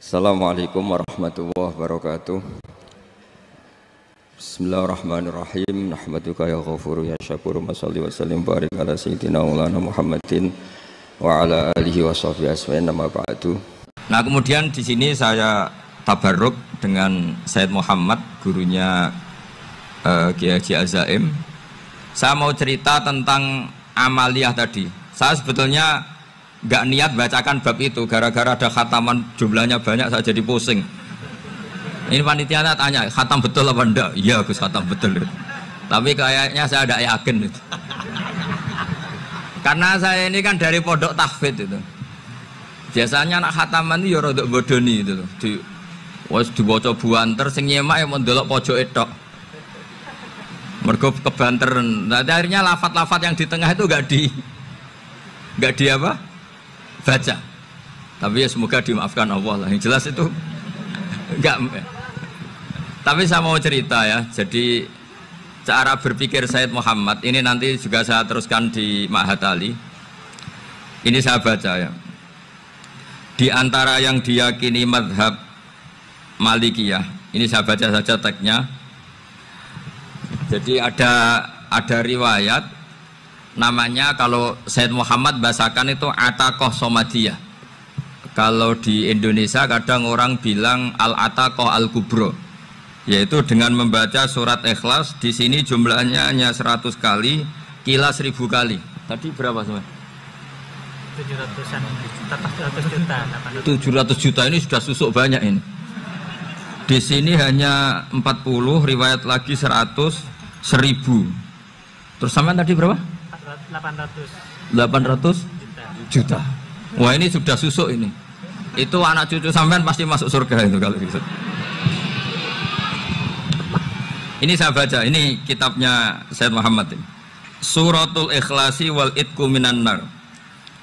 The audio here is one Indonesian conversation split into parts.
Assalamualaikum warahmatullahi wabarakatuh. Bismillahirrahmanirrahim. Nahmaduka ya ghafuru ya syakuru. Mashalli wa sallim barik ala sayyidina maulana Muhammadin wa ala alihi wa sahbihi asma'in nama ba'du. Nah, kemudian di sini saya tabarruk dengan Sayyid Muhammad, gurunya Kiai Haji Azaim. Saya mau cerita tentang amaliyah tadi. Saya sebetulnya nggak niat bacakan bab itu, gara-gara ada khataman jumlahnya banyak saya jadi pusing. Ini panitianya tanya, khatam betul apa enggak? Iya Gus, khatam betul. Tapi kayaknya saya tidak yakin itu. Karena saya ini kan dari pondok tahfidz itu. Biasanya anak khataman itu ya rada bodoni itu loh. Dibaca buanter sing nyemak yang mendelok pojok etok. Mergo kebanteren. Nah, akhirnya lafat-lafat yang di tengah itu enggak di apa? Baca. Tapi ya semoga dimaafkan Allah lah. Yang jelas itu enggak. Tapi saya mau cerita ya. Jadi cara berpikir Sayyid Muhammad ini nanti juga saya teruskan di Ma'had Ali. Ini saya baca ya. Di antara yang diyakini madhab Malikiyah, ini saya baca saja teksnya. Jadi ada riwayat namanya, kalau Sayyid Muhammad bahasakan itu ataqoh somadiyah. Kalau di Indonesia kadang orang bilang al-ataqoh al-kubro, yaitu dengan membaca surat Ikhlas. Di sini jumlahnya hanya 100 kali, kila 1000 kali. Tadi berapa semua? 700 juta ini sudah susuk banyak ini. Di sini hanya 40, riwayat lagi 100, 1000. Terus sampai tadi berapa? 800 juta. Wah, ini sudah susuk ini. Itu anak cucu sampean pasti masuk surga itu kalau gitu. Ini saya baca, ini kitabnya Sayyid Muhammad ini. Suratul Ikhlasi wal Itqu minan nar.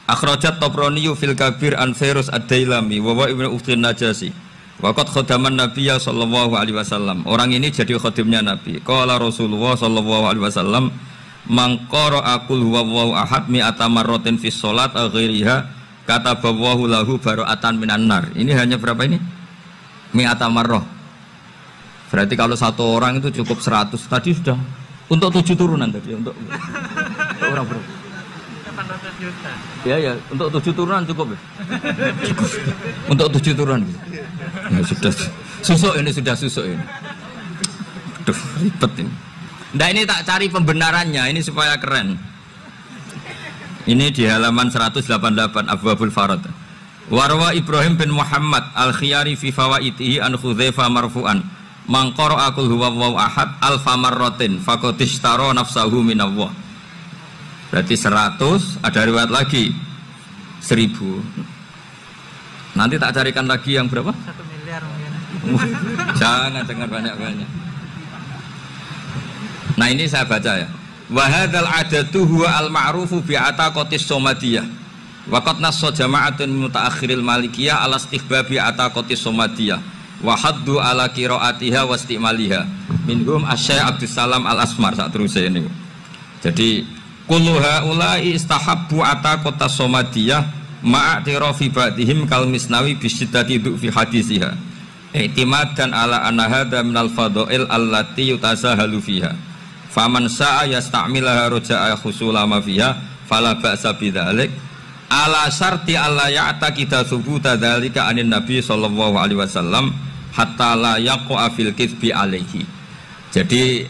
Akhrajat Tabrani fil Kabir an Fairuz ad-Dailami wa wa ibnu Uftin Najasi. Waqad khadaman Nabiyya sallallahu alaihi wasallam. Orang ini jadi khadimnya Nabi. Qala Rasulullah sallallahu alaihi wasallam, mangkoro akul huwallahu ahad mi'ata marrotin fis sholat aghiriha katabawahu lahu baro'atan minan nar. Ini hanya berapa ini? Mi'ata marroh. Berarti kalau satu orang itu cukup 100. Tadi sudah untuk 7 turunan tadi. Untuk orang berapa? 800 juta. Ya, untuk 7 turunan cukup ya? Cukup. Untuk 7 turunan ya, sudah susuk ini, sudah susuk ini. Aduh, ribet ini. Nah, ini tak cari pembenarannya, ini supaya keren. Ini di halaman 188 Abwabul Farad. Warwa Ibrahim bin Muhammad al-Khiyari fi fawaitihi an Khudzaifa marfu'an. Man qara'a qul huwallahu ahad alfa marratin faqad ishtara nafsahu minallah. Berarti 100, ada riwayat lagi 1000. Nanti tak carikan lagi yang berapa? 1 miliar mungkin. Jangan banyak-banyak. Nah, ini saya baca ya. Wa hadzal adatu huwa al-ma'rufu bi ataqatis somadiyah. Wa qad nassa jama'atun mutaakhiril malikiyah ala istihbabi ataqatis somadiyah wa haddu ala qiraatiha wa istimaliha. Minhum Asy-Syaikh Abdus Salam Al-Asmar saat terus ini. Jadi kullu haula'i istahabbu ataqatas somadiyah ma'atirafi ba'dihim kal Misnawi bi syiddati fi hadisiha. I'timadan ala anna hadza minal fadha'il allati yutasahalu fiha. Faman sa'a yasta'milaha roja'a khusulama fiha fala ba'sa bidzalik ala syarti alla ya'taqida thubuta dzalika anin nabi sallallahu alaihi wasallam hatta la yaqa fil kitsbi alaihi. Jadi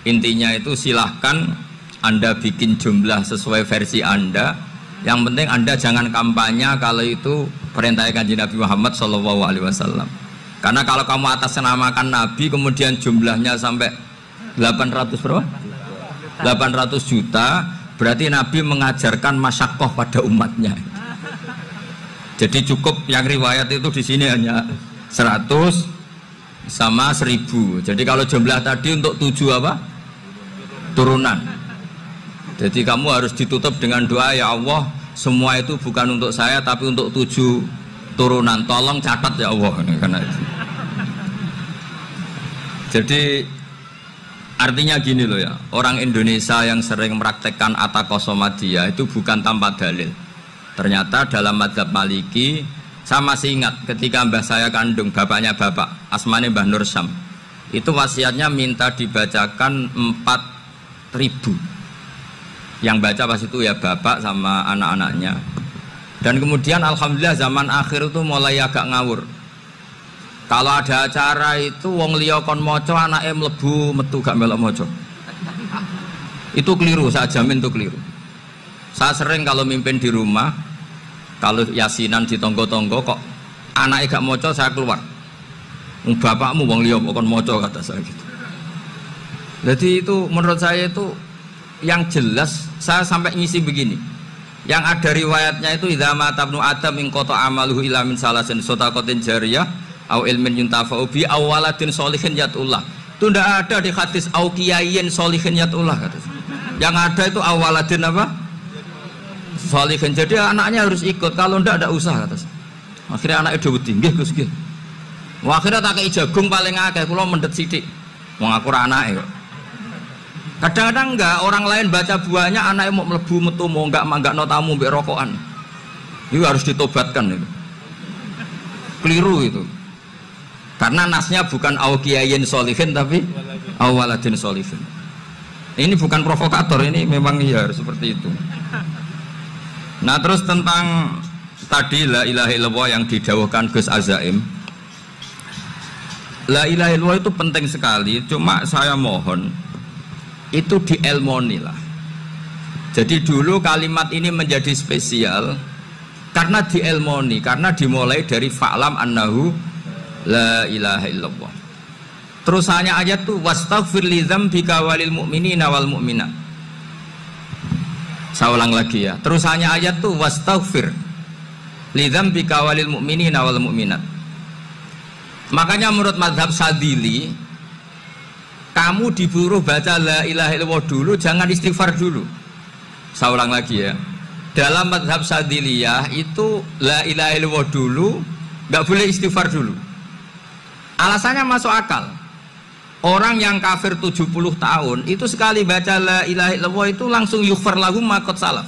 intinya itu silahkan Anda bikin jumlah sesuai versi Anda. Yang penting Anda jangan kampanye kalau itu perintah Kanjeng Nabi Muhammad sallallahu alaihi wasallam. Karena kalau kamu atasnamakan Nabi kemudian jumlahnya sampai 800 berapa? 800 juta, berarti Nabi mengajarkan masyaqqah pada umatnya. Jadi cukup yang riwayat itu di sini hanya 100 sama 1000. Jadi kalau jumlah tadi untuk 7 apa? Turunan. Jadi kamu harus ditutup dengan doa, ya Allah, semua itu bukan untuk saya tapi untuk 7 turunan. Tolong catat ya Allah. Karena itu. Jadi artinya gini loh ya, orang Indonesia yang sering mempraktekkan ataqoh somadiyah itu bukan tanpa dalil. Ternyata dalam mazhab Maliki Saya masih ingat ketika mbah saya kandung, bapaknya bapak, asmane Mbah Nur Syam. Itu wasiatnya minta dibacakan 4.000. Yang baca pas itu ya bapak sama anak-anaknya. Dan kemudian alhamdulillah zaman akhir itu mulai agak ngawur. Kalau ada acara itu wong liya kon maca anake mlebu metu gak melok maca. Itu keliru, saya jamin itu keliru. Saya sering kalau mimpin di rumah, kalau yasinan di tonggo-tonggo kok anaknya gak maca, saya keluar. Bapakmu wong liya kon maca, kata saya gitu. Jadi itu menurut saya itu yang jelas. Saya sampai ngisi begini. Yang ada riwayatnya itu idza mata ibnu adam in qata amaluhu ila min salasin shadaqatin jariyah au ilmin yuntafa'u bi aw waladin sholihin yatullah. Itu ndak ada di hadis au kiyayin sholihin yatullah kata. Yang ada itu awaladin apa? Sholihin. Jadi anaknya harus ikut, kalau ndak usah kata. Akhirnya anaknya dhewe nggih Gus nggih. Wah, akhirnya tak kei jagung paling akeh, kula mendet sithik. Wong aku ora anake kok. Kadang-kadang enggak, orang lain baca buahnya, anaknya mau melebu metu mau enggak tamu mbek rokokan. Itu harus ditobatkan itu. Keliru itu. Karena nasnya bukan awkiyayin sholihin tapi awaladin sholihin. Ini bukan provokator, ini memang ya harus seperti itu. Nah, terus tentang tadi la ilaha illallah yang didawuhkan Gus Azaim. La ilaha illallah itu penting sekali, cuma saya mohon itu dielmoni lah. Jadi dulu kalimat ini menjadi spesial karena dielmoni, karena dimulai dari fa'lam annahu la ilaha illallah. Terusannya ayat tuh wastaghfir li dzambika walil mu'minina wal mu'minat. Saya ulang lagi ya. Terusannya ayat tuh wastaghfir li dzambika walil mu'minina wal mu'minat. Makanya menurut mazhab Sadili, kamu disuruh baca la ilaha illallah dulu, jangan istighfar dulu. Saya ulang lagi ya. Dalam mazhab Sadiliyah itu la ilaha illallah dulu, nggak boleh istighfar dulu. Alasannya masuk akal. Orang yang kafir 70 tahun itu sekali baca la ilaha illallah itu langsung yughfar lahum ma qad salaf.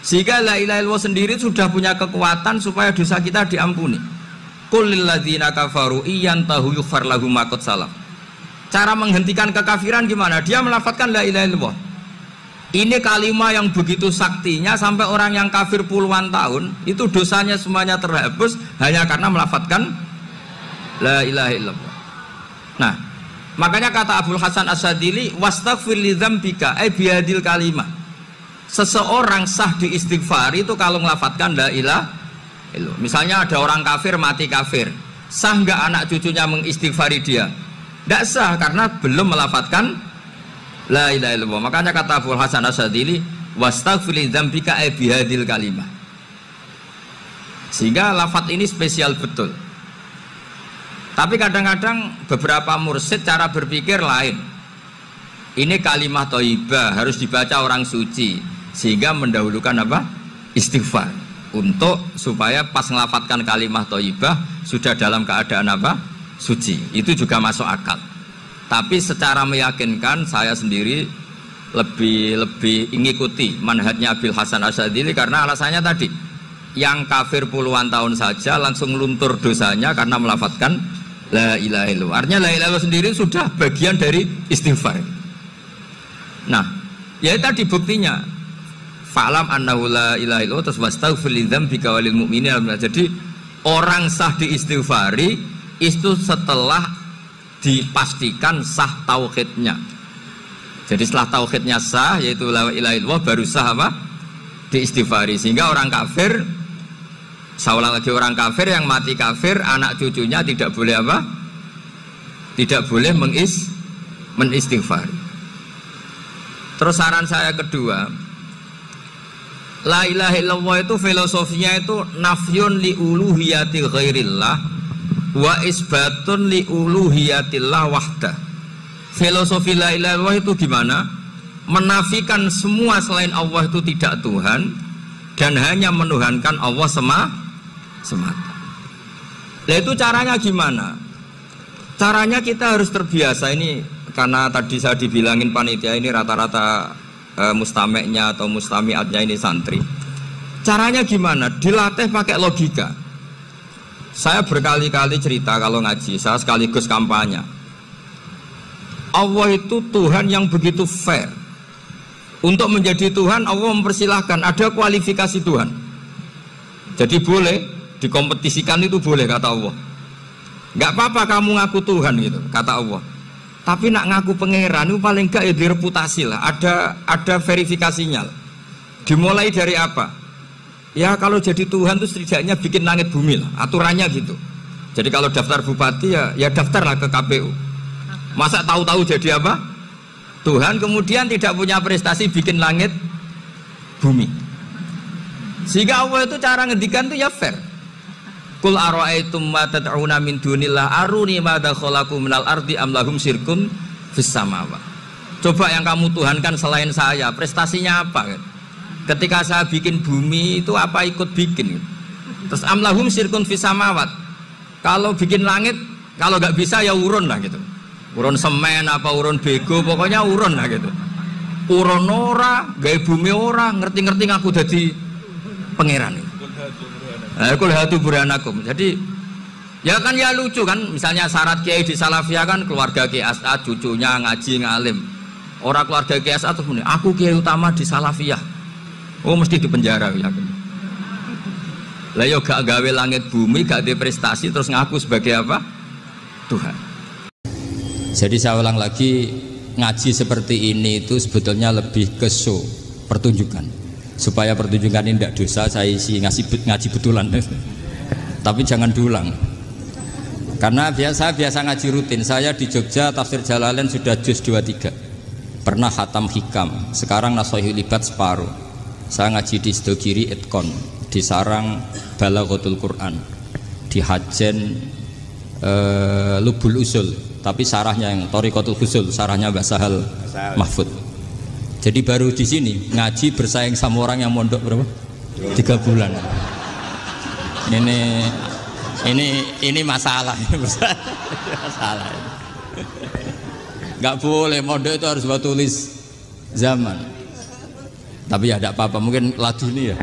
Sehingga la ilaha illallah sendiri sudah punya kekuatan supaya dosa kita diampuni. Qul lil ladzina kafaru iyantahu yughfar lahum ma qad salaf. Cara menghentikan kekafiran gimana? Dia melafadzkan la ilaha illallah. Ini kalimat yang begitu saktinya sampai orang yang kafir puluhan tahun itu dosanya semuanya terhapus hanya karena melafadzkan la ilaha illallah. Nah, makanya kata Abdul Hasan As-Sadili wastaghfir li dzambika ay bihadil kalimah. Seseorang sah diistighfar itu kalau melafadzkan la ilaha illallah. Misalnya ada orang kafir mati kafir, sah enggak anak cucunya mengistighfari dia? Tidak sah karena belum melafadzkan la ilaha illallah. Makanya kata Abdul Hasan As-Sadili wastaghfir li dzambika ay bihadil kalimah. Sehingga lafadz ini spesial betul. Tapi kadang-kadang beberapa mursyid cara berpikir lain. Ini kalimat thayyibah harus dibaca orang suci, sehingga mendahulukan apa? Istighfar. Untuk supaya pas ngelafatkan kalimat thayyibah sudah dalam keadaan apa? Suci. Itu juga masuk akal. Tapi secara meyakinkan saya sendiri lebih mengikuti manhajnya Abdul Hasan As-Sadili karena alasannya tadi, yang kafir puluhan tahun saja langsung luntur dosanya karena melafatkan la ilaha illallah. Artinya la ilaha illallah sendiri sudah bagian dari istighfar. Nah, ya tadi buktinya fa'lam annahu la ilaha illallah terus wastaghfir li dzambika walil mu'minina. Jadi orang sah diistighfari itu setelah dipastikan sah tauhidnya. Jadi setelah tauhidnya sah yaitu la ilaha illallah baru sah apa? Diistighfari. Sehingga orang kafir, saya ulang lagi, orang kafir yang mati kafir anak cucunya tidak boleh apa? Tidak boleh menistighfari. Terus saran saya kedua, la ilaha illallah itu filosofinya itu nafyun li uluhiyati ghairillah wa isbatun li uluhiyatillah wahdah. Filosofi la ilaha illallah itu gimana? Menafikan semua selain Allah itu tidak Tuhan dan hanya menuhankan Allah semata. Nah itu caranya gimana? Caranya kita harus terbiasa ini, karena tadi saya dibilangin panitia ini rata-rata mustameknya atau mustamiatnya ini santri. Caranya gimana? Dilatih pakai logika. Saya berkali-kali cerita kalau ngaji, saya sekaligus kampanye. Allah itu Tuhan yang begitu fair. Untuk menjadi Tuhan, Allah mempersilahkan, ada kualifikasi Tuhan. Jadi boleh dikompetisikan, itu boleh kata Allah. Nggak apa-apa kamu ngaku Tuhan gitu, kata Allah. Tapi nak ngaku pangeran itu paling enggak ya direputasi lah, ada verifikasinya lah. Dimulai dari apa? Ya kalau jadi Tuhan itu setidaknya bikin langit bumi lah, aturannya gitu. Jadi kalau daftar bupati ya daftarlah ke KPU. Masa tahu-tahu jadi apa? Tuhan kemudian tidak punya prestasi bikin langit bumi. Sehingga Allah itu cara ngendikan itu ya fair. Qul ara'aitum ma tad'una min dunillah aruni madza khalaqu minal ardi am lahum syirkun fis samawati. Coba yang kamu tuhankan selain saya, prestasinya apa kan? Ketika saya bikin bumi itu apa ikut bikin? Terus am lahum syirkun fis samawati. Kalau bikin langit, kalau nggak bisa ya urun lah gitu. Urun semen apa urun bego, pokoknya urun lah gitu. Urun ora, gawe bumi ora, ngerti-ngerti ngaku jadi pangeran. Kul hatu burhanakum. Jadi ya kan ya lucu kan, misalnya syarat kiai di Salafiyah kan keluarga Kiai As'ad, cucunya ngaji ngalim. Orang keluarga Kiai As'ad terus muni, aku kiai utama di Salafiyah. Oh mesti dipenjara ya. Lah yo gak gawe langit bumi, gak ada prestasi terus ngaku sebagai apa? Tuhan. Jadi saya ulang lagi, ngaji seperti ini itu sebetulnya lebih ke show, pertunjukan. Supaya pertunjukan ini tidak dosa, saya isi ngaji betulan. Tapi jangan diulang. Karena biasa ngaji rutin. Saya di Jogja tafsir Jalalain sudah juz 23. Pernah khatam hikam, sekarang Nashahul Ibad separuh. Saya ngaji di Sidogiri Itkon, di Sarang Balaghatul Quran, di Hajen Lubul Usul, tapi sarahnya yang Thariqatul Husul, sarahnya Mbah Sahal Mahfud. Jadi baru di sini ngaji bersaing sama orang yang mondok berapa? 3 bulan. Ini masalah, masalah. Nggak boleh mondok itu harus buat tulis zaman. Tapi ya tidak apa-apa, mungkin laduni ya.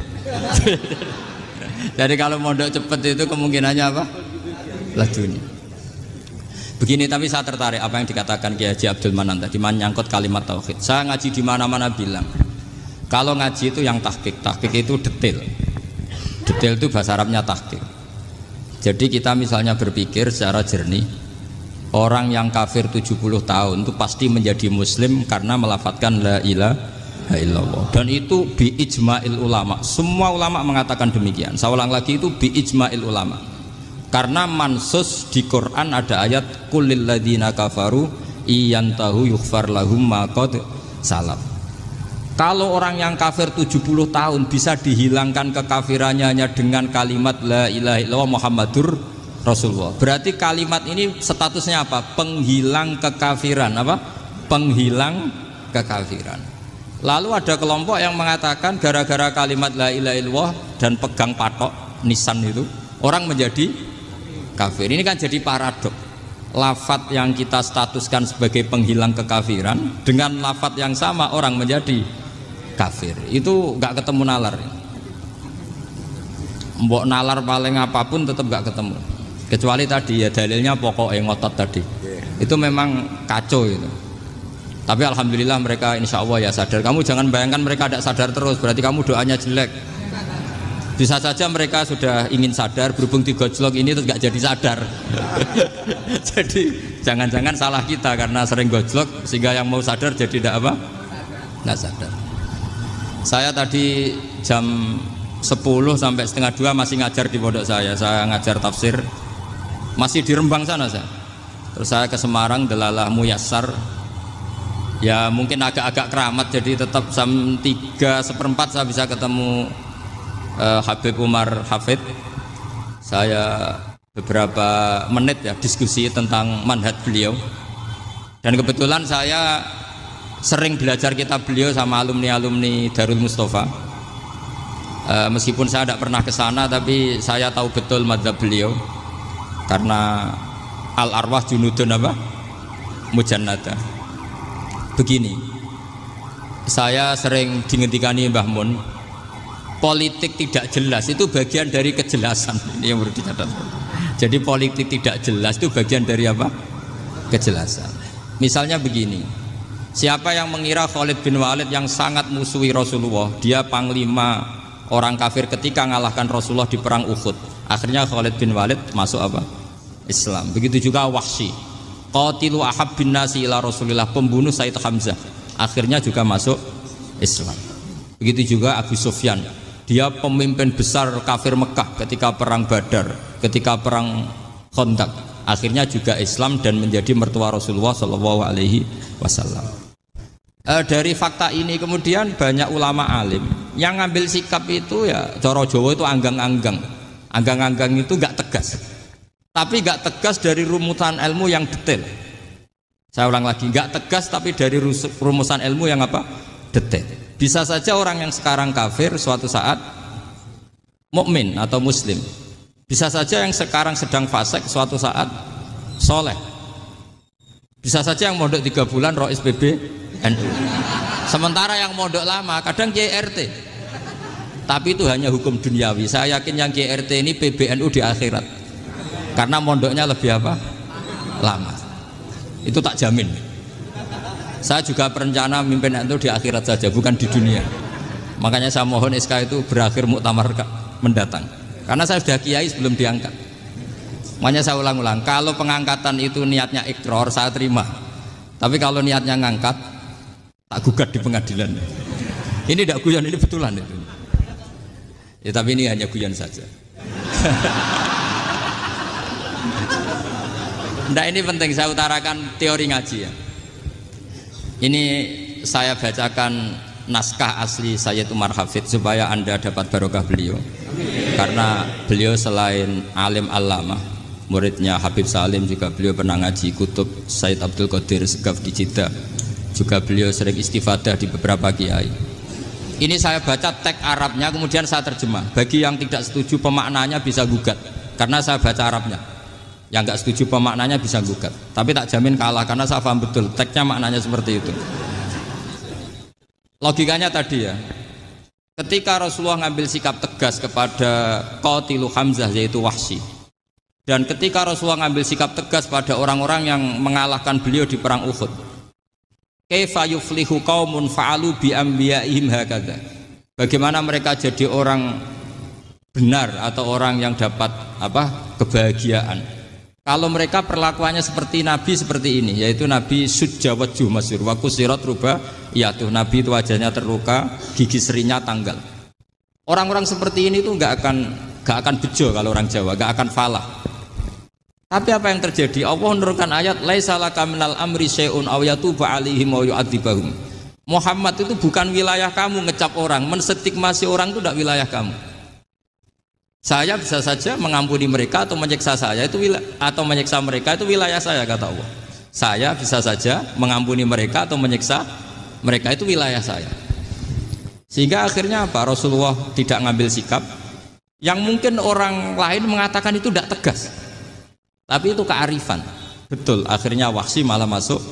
Jadi kalau mondok cepet itu kemungkinannya apa? Laduni. Begini, tapi saya tertarik apa yang dikatakan Kiai Haji Abdul Manan tadi, menyangkut kalimat tauhid. Saya ngaji di mana-mana bilang, kalau ngaji itu yang tahqiq itu detail. Detail itu bahasa Arabnya tahqiq. Jadi kita misalnya berpikir secara jernih, orang yang kafir 70 tahun itu pasti menjadi muslim karena melafadzkan la ilaha illallah, dan itu bi ijma'il ulama. Semua ulama mengatakan demikian. Saya ulang lagi, itu bi ijma'il ulama. Karena mansus di Quran ada ayat qulil ladzina kafaru iyantahu yughfar lahum ma qad salaf. Kalau orang yang kafir 70 tahun bisa dihilangkan kekafirannya hanya dengan kalimat la ilaha illallah Muhammadur Rasulullah. Berarti kalimat ini statusnya apa? Penghilang kekafiran, apa? Penghilang kekafiran. Lalu ada kelompok yang mengatakan gara-gara kalimat la ilaha illallah dan pegang patok nisan itu orang menjadi kafir. Ini kan jadi paradok. Lafadz yang kita statuskan sebagai penghilang kekafiran dengan lafadz yang sama orang menjadi kafir. Itu nggak ketemu nalar. Mbok nalar paling apapun tetap nggak ketemu. Kecuali tadi ya dalilnya pokok yang ngotot tadi. Itu memang kacau itu. Tapi alhamdulillah mereka insya Allah ya sadar. Kamu jangan bayangkan mereka tidak sadar terus, berarti kamu doanya jelek. Bisa saja mereka sudah ingin sadar, berhubung digojlok ini terus gak jadi sadar. Jadi jangan-jangan salah kita karena sering gojlok sehingga yang mau sadar jadi tidak apa? Nggak sadar. Saya tadi jam 10 sampai setengah 2 masih ngajar di pondok saya ngajar tafsir. Masih di Rembang sana saya. Terus saya ke Semarang, Delalah Muyassar. Ya mungkin agak-agak keramat, jadi tetap jam 3:4 saya bisa ketemu Habib Umar Hafid. Saya beberapa menit ya diskusi tentang manhaj beliau, dan kebetulan saya sering belajar kitab beliau sama alumni-alumni Darul Mustafa. Meskipun saya tidak pernah ke sana, tapi saya tahu betul madzhab beliau karena al arwah junudun apa? Mujannada. Begini, saya sering dingendikani Mbah Mun, politik tidak jelas itu bagian dari kejelasan. Ini yang perlu dicatat. Jadi politik tidak jelas itu bagian dari apa? Kejelasan. Misalnya begini, siapa yang mengira Khalid bin Walid yang sangat musuhi Rasulullah, dia panglima orang kafir ketika mengalahkan Rasulullah di perang Uhud, akhirnya Khalid bin Walid masuk apa? Islam. Begitu juga Wahsy, qatilu ahabbin nasi ila Rasulillah, pembunuh Sayyid Hamzah, akhirnya juga masuk Islam. Begitu juga Abu Sufyan, dia pemimpin besar kafir Mekah ketika perang Badar, ketika perang Khandaq, akhirnya juga Islam dan menjadi mertua Rasulullah Shallallahu Alaihi Wasallam. Dari fakta ini kemudian banyak ulama alim yang ngambil sikap itu ya coro Jawa itu anggang-anggang. Anggang-anggang itu gak tegas. Tapi gak tegas dari rumusan ilmu yang detail. Saya ulang lagi, gak tegas tapi dari rumusan ilmu yang apa? Detail. Bisa saja orang yang sekarang kafir suatu saat mukmin atau muslim. Bisa saja yang sekarang sedang fasik suatu saat soleh. Bisa saja yang mondok 3 bulan rois PB NU. Sementara yang mondok lama kadang KRT. Tapi itu hanya hukum duniawi. Saya yakin yang KRT ini PBNU di akhirat. Karena mondoknya lebih apa? Lama. Itu tak jamin. Saya juga berencana mimpin NU di akhirat saja, bukan di dunia. Makanya saya mohon SK itu berakhir muktamar mendatang. Karena saya sudah kiai sebelum diangkat. Makanya saya ulang-ulang, kalau pengangkatan itu niatnya ikrar, saya terima. Tapi kalau niatnya ngangkat, tak gugat di pengadilan. Ini tidak guyon, ini betulan itu. Ya, tapi ini hanya guyon saja. Nah, ini penting saya utarakan teori ngaji ya. Ini saya bacakan naskah asli Sayyid Umar Hafid supaya Anda dapat barokah beliau. Karena beliau selain alim allamah, muridnya Habib Salim, juga beliau pernah ngaji kutub Sayyid Abdul Qadir Segaf di Jeddah. Juga beliau sering istifadah di beberapa kiai. Ini saya baca teks Arabnya kemudian saya terjemah. Bagi yang tidak setuju pemaknanya bisa gugat karena saya baca Arabnya. Yang nggak setuju pemaknanya bisa gugat, tapi tak jamin kalah karena saya paham betul teksnya maknanya seperti itu. Logikanya tadi ya, ketika Rasulullah ngambil sikap tegas kepada qatilu Hamzah yaitu Wahsy, dan ketika Rasulullah ngambil sikap tegas pada orang-orang yang mengalahkan beliau di perang Uhud, kaifa yuflihu qaumun fa'alu bi anbiya'ihim hakadha, bagaimana mereka jadi orang benar atau orang yang dapat apa? Kebahagiaan kalau mereka perlakuannya seperti Nabi seperti ini, yaitu Nabi sujjawajjuh masyhur wa kusirat ruba, yaitu Nabi itu wajahnya terluka, gigi serinya tanggal. Orang-orang seperti ini tuh nggak akan bejo kalau orang Jawa, nggak akan falah. Tapi apa yang terjadi? Allah menurunkan ayat laisa laka minal amri syai'un aw yatuba 'alaihim aw yu'adzibahum. Muhammad itu bukan wilayah kamu ngecap orang, menstigmasi orang itu tidak wilayah kamu. Saya bisa saja mengampuni mereka atau menyiksa saya itu atau menyiksa mereka itu wilayah saya, kata Allah. Saya bisa saja mengampuni mereka atau menyiksa mereka itu wilayah saya. Sehingga akhirnya apa? Rasulullah tidak ngambil sikap yang mungkin orang lain mengatakan itu tidak tegas. Tapi itu kearifan. Betul, akhirnya Wahsy malah masuk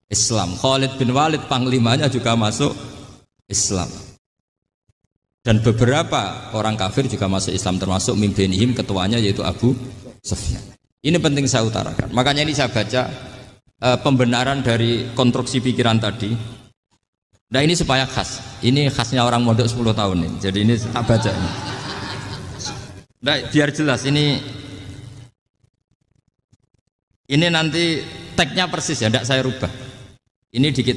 Islam. Khalid bin Walid panglimanya juga masuk Islam. Dan beberapa orang kafir juga masuk Islam, termasuk mimbenihim, ketuanya yaitu Abu Sufyan. Ini penting saya utarakan. Makanya ini saya baca pembenaran dari konstruksi pikiran tadi. Nah ini supaya khas. Ini khasnya orang mondok 10 tahun ini. Jadi ini tak baca ini. Nah, biar jelas ini nanti teksnya persis ya, tidak saya rubah. Ini di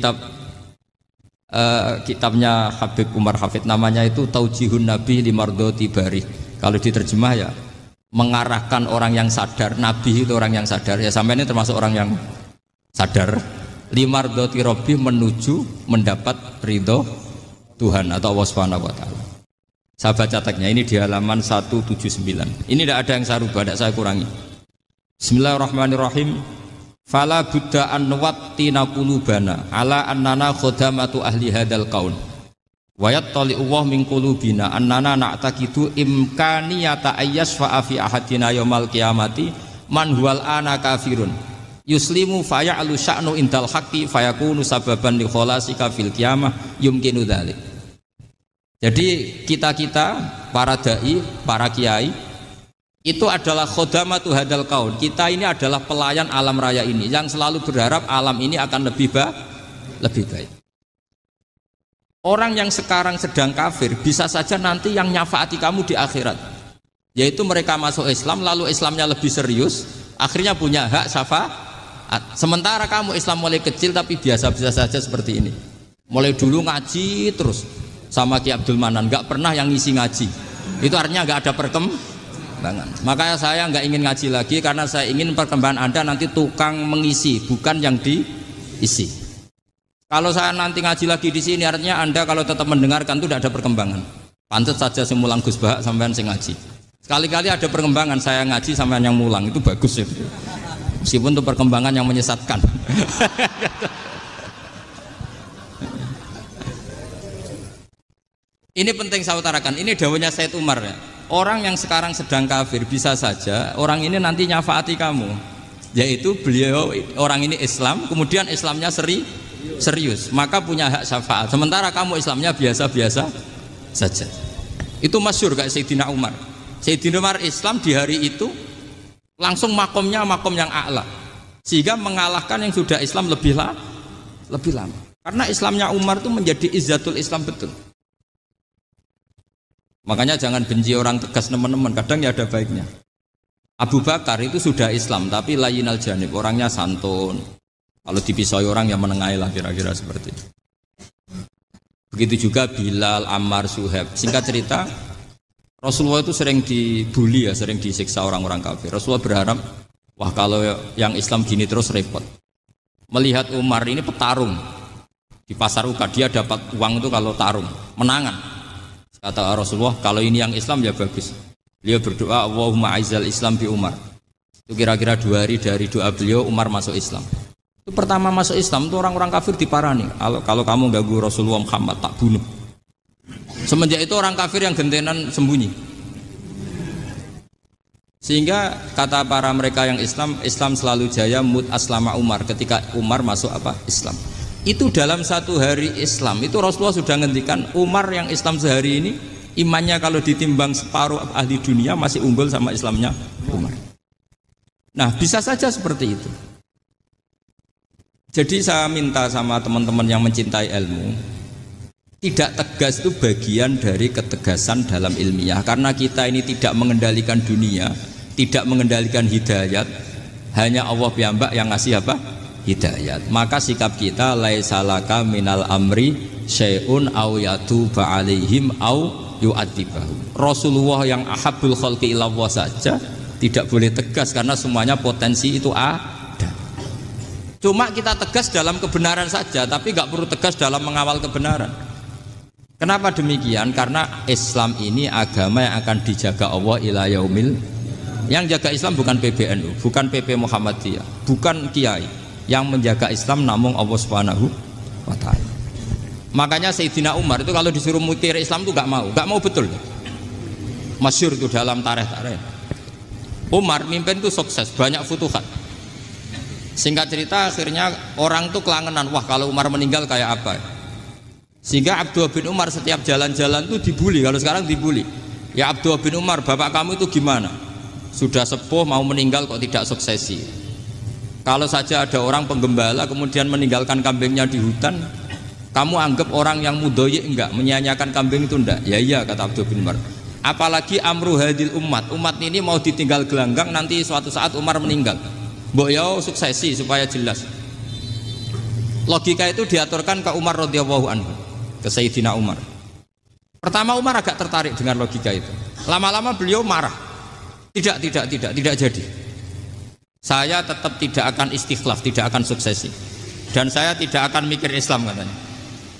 kitabnya Habib Umar Hafid, namanya itu Taujihun Nabi Limardoti Bari. Kalau diterjemah ya mengarahkan orang yang sadar. Nabi itu orang yang sadar ya, sampai ini termasuk orang yang sadar. Limardoti Robbi, menuju mendapat ridho Tuhan atau Allah Subhanahu wa Ta'ala. Saya baca teksnya ini di halaman 179. Ini tidak ada yang saya rubah, tidak saya kurangi. Bismillahirrahmanirrahim. Fala buddha an wattina qulubana ala annana khodamatu ahli hadal qaun wa yattali'u wa min qulubina annana na'taqidu imkaniyata ayyasfa'a fi ahadina yaumal qiyamati man huwal ana kafirun yuslimu faya'lu sya'nu indal haqqi fayakunu sababan li kholasika fil qiyamah yumkinu dzalik. Jadi kita para dai, para kiai itu adalah khodamatu hadal kaun. Kita ini adalah pelayan alam raya ini yang selalu berharap alam ini akan lebih baik. Orang yang sekarang sedang kafir bisa saja nanti yang nyafaati kamu di akhirat, yaitu mereka masuk Islam lalu Islamnya lebih serius, akhirnya punya hak syafaat. Sementara kamu Islam mulai kecil tapi biasa-biasa saja seperti ini, mulai dulu ngaji terus sama Ki Abdul Manan, nggak pernah yang ngisi ngaji, itu artinya nggak ada perkembangan. Makanya saya nggak ingin ngaji lagi karena saya ingin perkembangan Anda nanti tukang mengisi, bukan yang diisi. Kalau saya nanti ngaji lagi di sini artinya Anda kalau tetap mendengarkan itu tidak ada perkembangan. Pantas saja semulang Gus Bahak sampean sing ngaji. Sekali-kali ada perkembangan, saya ngaji sampean yang mulang, itu bagus itu. Meskipun itu perkembangan yang menyesatkan. Ini penting saya utarakan. Ini dawuhnya Said Umar ya. Orang yang sekarang sedang kafir bisa saja orang ini nanti nyafaati kamu. Yaitu beliau orang ini Islam, kemudian Islamnya serius, maka punya hak syafaat. Sementara kamu Islamnya biasa-biasa saja. Itu masyhur kayak Sayyidina Umar. Sayyidina Umar Islam di hari itu langsung makomnya makom yang a'la, sehingga mengalahkan yang sudah Islam lebih lama. Karena Islamnya Umar itu menjadi izzatul Islam betul. Makanya jangan benci orang tegas teman-teman, kadang ya ada baiknya. Abu Bakar itu sudah Islam tapi layinal janib, orangnya santun. Kalau dipisai orang yang menengahi lah kira-kira seperti itu. Begitu juga Bilal, Ammar, Suhaib. Singkat cerita, Rasulullah itu sering dibully ya, sering disiksa orang-orang kafir. Rasulullah berharap, wah kalau yang Islam gini terus repot. Melihat Umar ini petarung di pasar Uka, dia dapat uang itu kalau tarung, menangan. Kata Rasulullah, kalau ini yang Islam ya bagus. Beliau berdoa, Allahumma aizal Islam bi Umar. Itu kira-kira 2 hari dari doa beliau, Umar masuk Islam. Itu pertama masuk Islam itu orang-orang kafir diparani. Kalau kamu ganggu Rasulullah Muhammad tak bunuh. Semenjak itu orang kafir yang gentenan sembunyi. Sehingga kata para mereka yang Islam selalu jaya mut aslama Umar, ketika Umar masuk Islam. Itu dalam satu hari Islam itu Rasulullah sudah ngendikan Umar yang Islam sehari ini imannya kalau ditimbang separuh ahli dunia masih unggul sama Islamnya Umar. Nah bisa saja seperti itu. Jadi saya minta sama teman-teman yang mencintai ilmu, tidak tegas itu bagian dari ketegasan dalam ilmiah. Karena kita ini tidak mengendalikan dunia, tidak mengendalikan hidayat, hanya Allah piyambak yang ngasih hidayat. Maka sikap kita laisalaka minal amri syai'un aw yatuba alaihim aw yu'adzibahum. Rasulullah yang ahabbul khalqi ilallah saja tidak boleh tegas karena semuanya potensi itu ada. Cuma kita tegas dalam kebenaran saja, tapi nggak perlu tegas dalam mengawal kebenaran. Kenapa demikian? Karena Islam ini agama yang akan dijaga Allah ila yaumil. Yang jaga Islam bukan PBNU, bukan PP Muhammadiyah, bukan kiai. Yang menjaga Islam namun Allah Subhanahu wa taala. Makanya Sayyidina Umar itu kalau disuruh mutir Islam itu nggak mau betul. Masyhur itu dalam tarikh. Umar mimpin itu sukses, banyak futuhat. Singkat cerita akhirnya orang tuh kelangenan, wah kalau Umar meninggal kayak apa? Sehingga Abdullah bin Umar setiap jalan-jalan itu dibully. Kalau sekarang dibully, ya Abdullah bin Umar, bapak kamu itu gimana? Sudah sepuh mau meninggal kok tidak suksesi. Kalau saja ada orang penggembala kemudian meninggalkan kambingnya di hutan, kamu anggap orang yang mudoyik enggak, menyanyiakan kambing itu enggak? Ya iya kata Abdullah bin Umar. Apalagi amru hadil umat ini mau ditinggal gelanggang, nanti suatu saat Umar meninggal. Mbok ya suksesi supaya jelas. Logika itu diaturkan ke Umar radhiyallahu anhu, ke Sayyidina Umar. Pertama Umar agak tertarik dengan logika itu. Lama-lama beliau marah. Tidak jadi. Saya tetap tidak akan istikhlaf, tidak akan suksesi. Dan saya tidak akan mikir Islam katanya.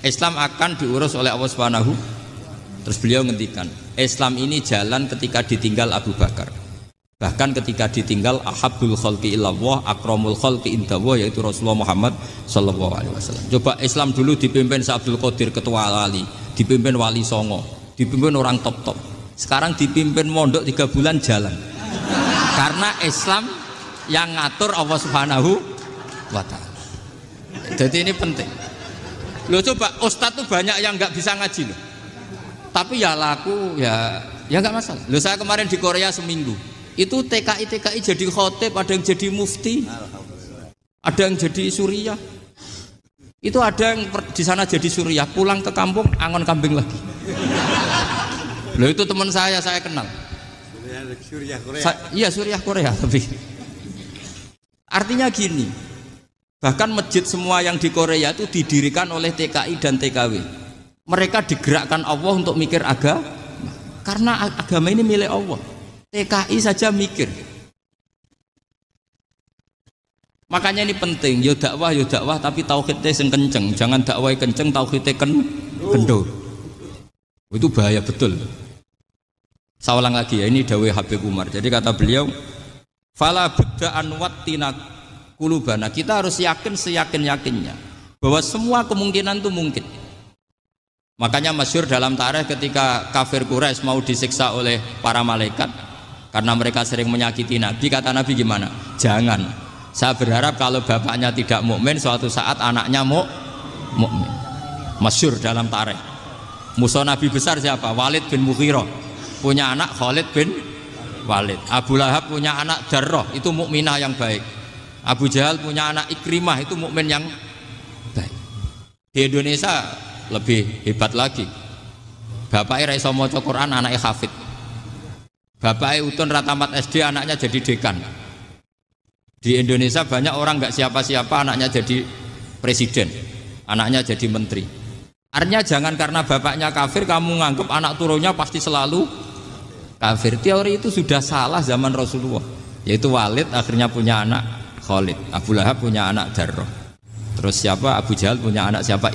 Islam akan diurus oleh Allah Subhanahu. Terus beliau ngendikan, Islam ini jalan ketika ditinggal Abu Bakar. Bahkan ketika ditinggal ahabbul khalqi illallah akramul khalqi indallah, yaitu Rasulullah Muhammad sallallahu alaihi wasallam. Coba Islam dulu dipimpin Abdul Qadir ketua wali, dipimpin Wali Songo, dipimpin orang top-top. Sekarang dipimpin mondok 3 bulan jalan. Karena Islam yang ngatur Allah Subhanahu wa taala. Jadi ini penting. Loh coba ustadz tuh banyak yang nggak bisa ngaji loh. Tapi ya laku ya nggak masalah. Loh saya kemarin di Korea seminggu. Itu TKI jadi khotib, ada yang jadi mufti, ada yang jadi suriah. Itu ada yang di sana jadi suriah, pulang ke kampung angon kambing lagi. Loh itu teman saya kenal. Suriah Korea. Iya suriah Korea tapi. Artinya gini, bahkan masjid semua yang di Korea itu didirikan oleh TKI dan TKW. Mereka digerakkan Allah untuk mikir agama, karena agama ini milik Allah. TKI saja mikir. Makanya ini penting, yo dakwah tapi tauhidnya sing kenceng, jangan dakwah kenceng tauhidnya kendor. Itu bahaya betul. Saya ulang lagi ya, ini dawuh Habib Umar. Jadi kata beliau, fala budda an wattina kulubana. Kita harus yakin seyakin-yakinnya bahwa semua kemungkinan itu mungkin. Makanya masyhur dalam tarikh ketika kafir Quraisy mau disiksa oleh para malaikat karena mereka sering menyakiti Nabi, kata Nabi gimana? Jangan. Saya berharap kalau bapaknya tidak mukmin, suatu saat anaknya mukmin. Masyhur dalam tarikh. Musuh Nabi besar siapa? Walid bin Mughirah. Punya anak Khalid bin Walid. Abu Lahab punya anak Darrah, itu mukminah yang baik. Abu Jahal punya anak Ikrimah, itu mukmin yang baik. Di Indonesia lebih hebat lagi. Bapaknya ra iso maca Quran, anaknya hafid. Bapaknya utun ratamat SD, anaknya jadi dekan. Di Indonesia banyak orang nggak siapa-siapa, anaknya jadi presiden, anaknya jadi menteri. Artinya jangan karena bapaknya kafir kamu nganggap anak turunnya pasti selalu kafir. Teori itu sudah salah zaman Rasulullah. Yaitu Walid akhirnya punya anak Khalid, Abu Lahab punya anak Darrah. Terus siapa? Abu Jahal punya anak siapa?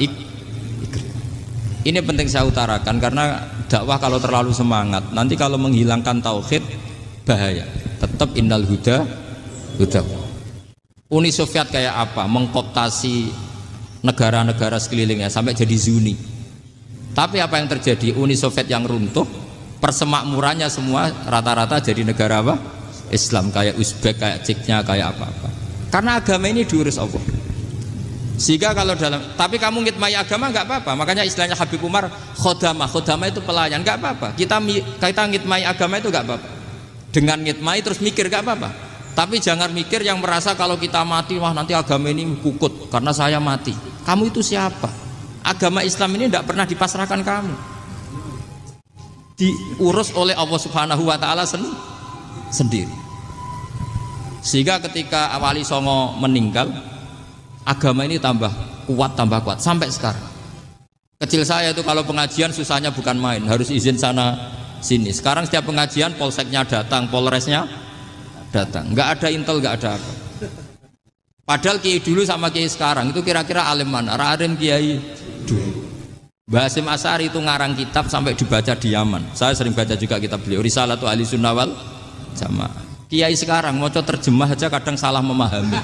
Ini penting saya utarakan karena dakwah kalau terlalu semangat, nanti kalau menghilangkan tauhid bahaya. Tetap innal huda. Uni Soviet kayak apa? Mengkooptasi negara-negara sekelilingnya sampai jadi Zuni. Tapi apa yang terjadi? Uni Soviet yang runtuh, persemakmurannya semua rata-rata jadi negara apa? Islam, kayak Uzbek, kayak Ceknya, kayak apa-apa. Karena agama ini diurus Allah. Sehingga kalau tapi kamu ngitmai agama nggak apa-apa. Makanya istilahnya Habib Umar khodamah itu pelayan, nggak apa-apa. Kita ngitmai agama itu nggak apa-apa. Dengan ngitmai terus mikir nggak apa-apa. Tapi jangan mikir yang merasa kalau kita mati, wah nanti agama ini kukut karena saya mati. Kamu itu siapa? Agama Islam ini tidak pernah dipasrahkan kamu. Diurus oleh Allah Subhanahu wa Ta'ala sendiri. Sehingga ketika Wali Songo meninggal, agama ini tambah kuat sampai sekarang. Kecil saya itu kalau pengajian susahnya bukan main, harus izin sana sini. Sekarang setiap pengajian polseknya datang, polresnya datang, nggak ada intel, nggak ada apa. Padahal kiai dulu sama kiai sekarang itu kira-kira alim mana? Alim kiai dulu. Mbah Hasyim Asy'ari itu ngarang kitab sampai dibaca di Yaman. Saya sering baca juga kitab beliau, Risalatu Ahli Sunnah wal Jamaah. Kiai sekarang mau terjemah aja kadang salah memahami.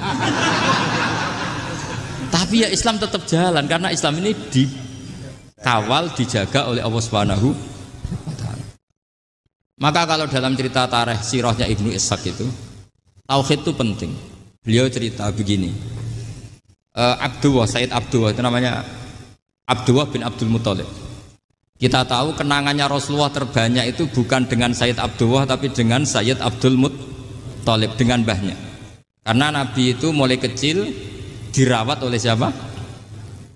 Tapi ya Islam tetap jalan karena Islam ini dikawal, dijaga oleh Allah Subhanahu. Maka kalau dalam cerita tarikh sirahnya Ibnu Ishaq itu tauhid itu penting. Beliau cerita begini, Sayyid Abdullah itu namanya Abdullah bin Abdul Muthalib. Kita tahu kenangannya Rasulullah terbanyak itu bukan dengan Sayyid Abdullah tapi dengan Sayyid Abdul Muthalib, dengan mbahnya. Karena Nabi itu mulai kecil dirawat oleh siapa?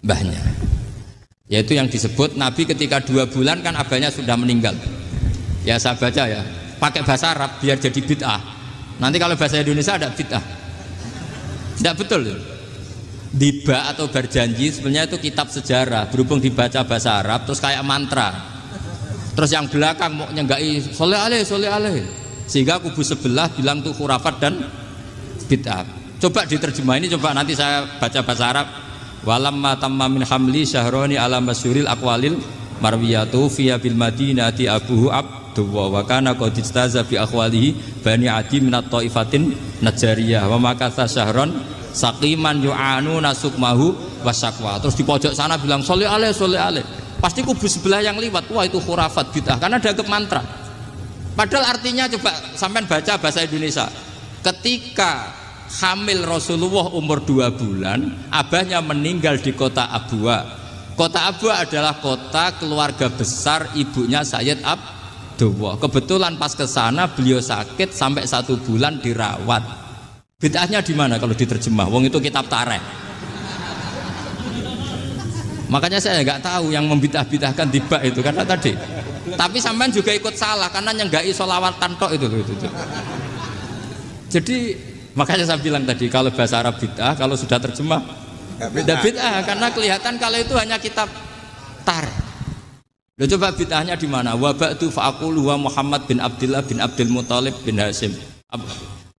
Mbahnya. Yaitu yang disebut Nabi ketika 2 bulan kan abahnya sudah meninggal. Ya saya baca ya, pakai bahasa Arab biar jadi bid'ah. Nanti kalau bahasa Indonesia ada bid'ah. Tidak betul. Diba atau berjanji sebenarnya itu kitab sejarah, berhubung dibaca bahasa Arab terus kayak mantra. Terus yang belakang mau nyenggai soleh aleh. Sehingga kubu sebelah bilang tuh khurafat dan bid'ah. Coba diterjemah ini, coba nanti saya baca bahasa Arab. Walamma tamma min hamli syahroni ala masyuril aqwalil marwiyatu fiya bil madinati abuhu Abdullah wa kana qad istaza bi akhwalihi bani adi minat taifatin najariyah wa makatha syahron saqiman yu'anu nasukmahu wasakwa. Terus di pojok sana bilang soleh aleh. Pasti kubu sebelah yang liwat, wah itu khurafat bid'ah karena dianggap mantra. Padahal artinya coba sampean baca bahasa Indonesia. Ketika hamil Rasulullah umur 2 bulan, abahnya meninggal di kota Abwa. Kota Abwa adalah kota keluarga besar ibunya Sayyid Abdullah. Abdullah. Kebetulan pas ke sana beliau sakit sampai 1 bulan dirawat. Bid'ahnya di mana kalau diterjemah? Wong itu kitab tareh. Makanya saya nggak tahu yang membidah-bidahkan tiba itu karena tadi. Tapi sampean juga ikut salah karena nyenggai sholawatan tok itu. Jadi makanya saya bilang tadi kalau bahasa Arab bid'ah, kalau sudah terjemah bid'ah karena kelihatan kalau itu hanya kitab tareh. Loh, coba bid'ahnya di mana? Wa ba'du fa'aqulu wa Muhammad bin Abdullah bin Abdul Muthalib bin Hashim.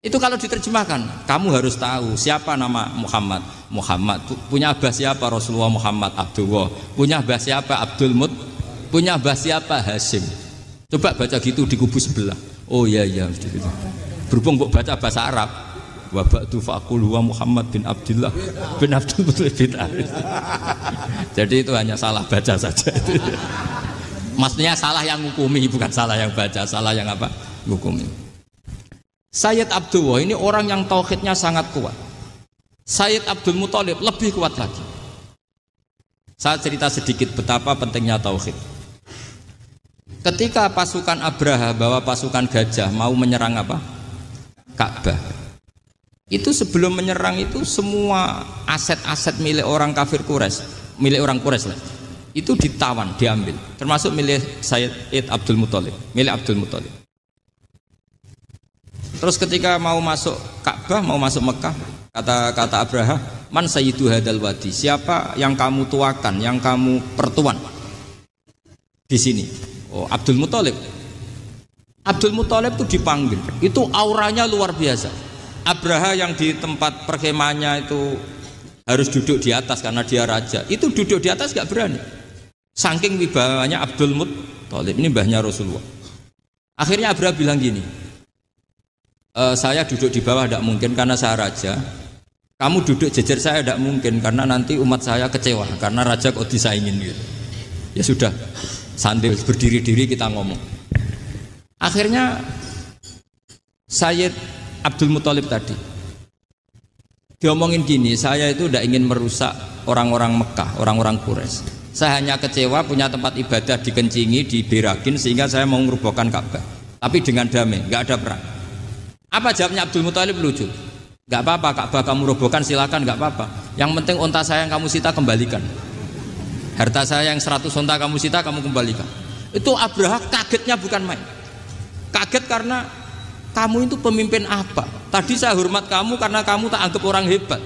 Itu kalau diterjemahkan, kamu harus tahu siapa nama Muhammad. Muhammad punya abah siapa? Rasulullah Muhammad Abdullah. Punya abah siapa? Abdul Mut. Punya abah siapa? Hashim. Coba baca gitu di kubu sebelah. Oh iya. Berhubung kok baca bahasa Arab. Wa ba'du fa'aqulu wa Muhammad bin Abdullah bin Abdul Muthalib bin Hashim. Jadi itu hanya salah baca saja. Maksudnya salah yang ngukumi, bukan salah yang baca, salah yang apa? Ngukumi. Sayyid Abdullah ini orang yang tauhidnya sangat kuat. Sayyid Abdul Muthalib lebih kuat lagi. Saya cerita sedikit betapa pentingnya tauhid. Ketika pasukan Abraha bawa pasukan gajah mau menyerang apa? Ka'bah. Itu sebelum menyerang itu semua aset-aset milik orang kafir Quraisy, milik orang Quraisy lah. Itu ditawan, diambil, termasuk milik Sayyid Abdul Muthalib, milik Abdul Muthalib. Terus ketika mau masuk Ka'bah, mau masuk Mekah, kata Abraha, man sayyidu hadal wadi, siapa yang kamu tuakan, yang kamu pertuan di sini? Oh, Abdul Muthalib. Abdul Muthalib itu dipanggil, itu auranya luar biasa. Abraha yang di tempat perkemahannya itu harus duduk di atas karena dia raja, itu duduk di atas gak berani. Saking wibawanya Abdul Muthalib, ini mbahnya Rasulullah. Akhirnya Abraha bilang gini, saya duduk di bawah tidak mungkin karena saya raja. Kamu duduk jejer saya tidak mungkin karena nanti umat saya kecewa karena raja kok disaingin gitu. Ya sudah, sambil berdiri-diri kita ngomong. Akhirnya Sayyid Abdul Muthalib tadi diomongin gini, saya itu tidak ingin merusak orang-orang Mekah, orang-orang Quraisy. Saya hanya kecewa punya tempat ibadah dikencingi, diberakin sehingga saya mau merubuhkan Ka'bah. Tapi dengan damai, nggak ada perang. Apa jawabnya Abdul Muthalib? Lucu. Gak apa-apa, Ka'bah kamu robohkan silakan, gak apa-apa. Yang penting unta saya yang kamu sita kembalikan. Harta saya yang 100 unta kamu sita kamu kembalikan. Itu Abraha kagetnya bukan main. Kaget karena kamu itu pemimpin apa? Tadi saya hormat kamu karena kamu tak anggap orang hebat.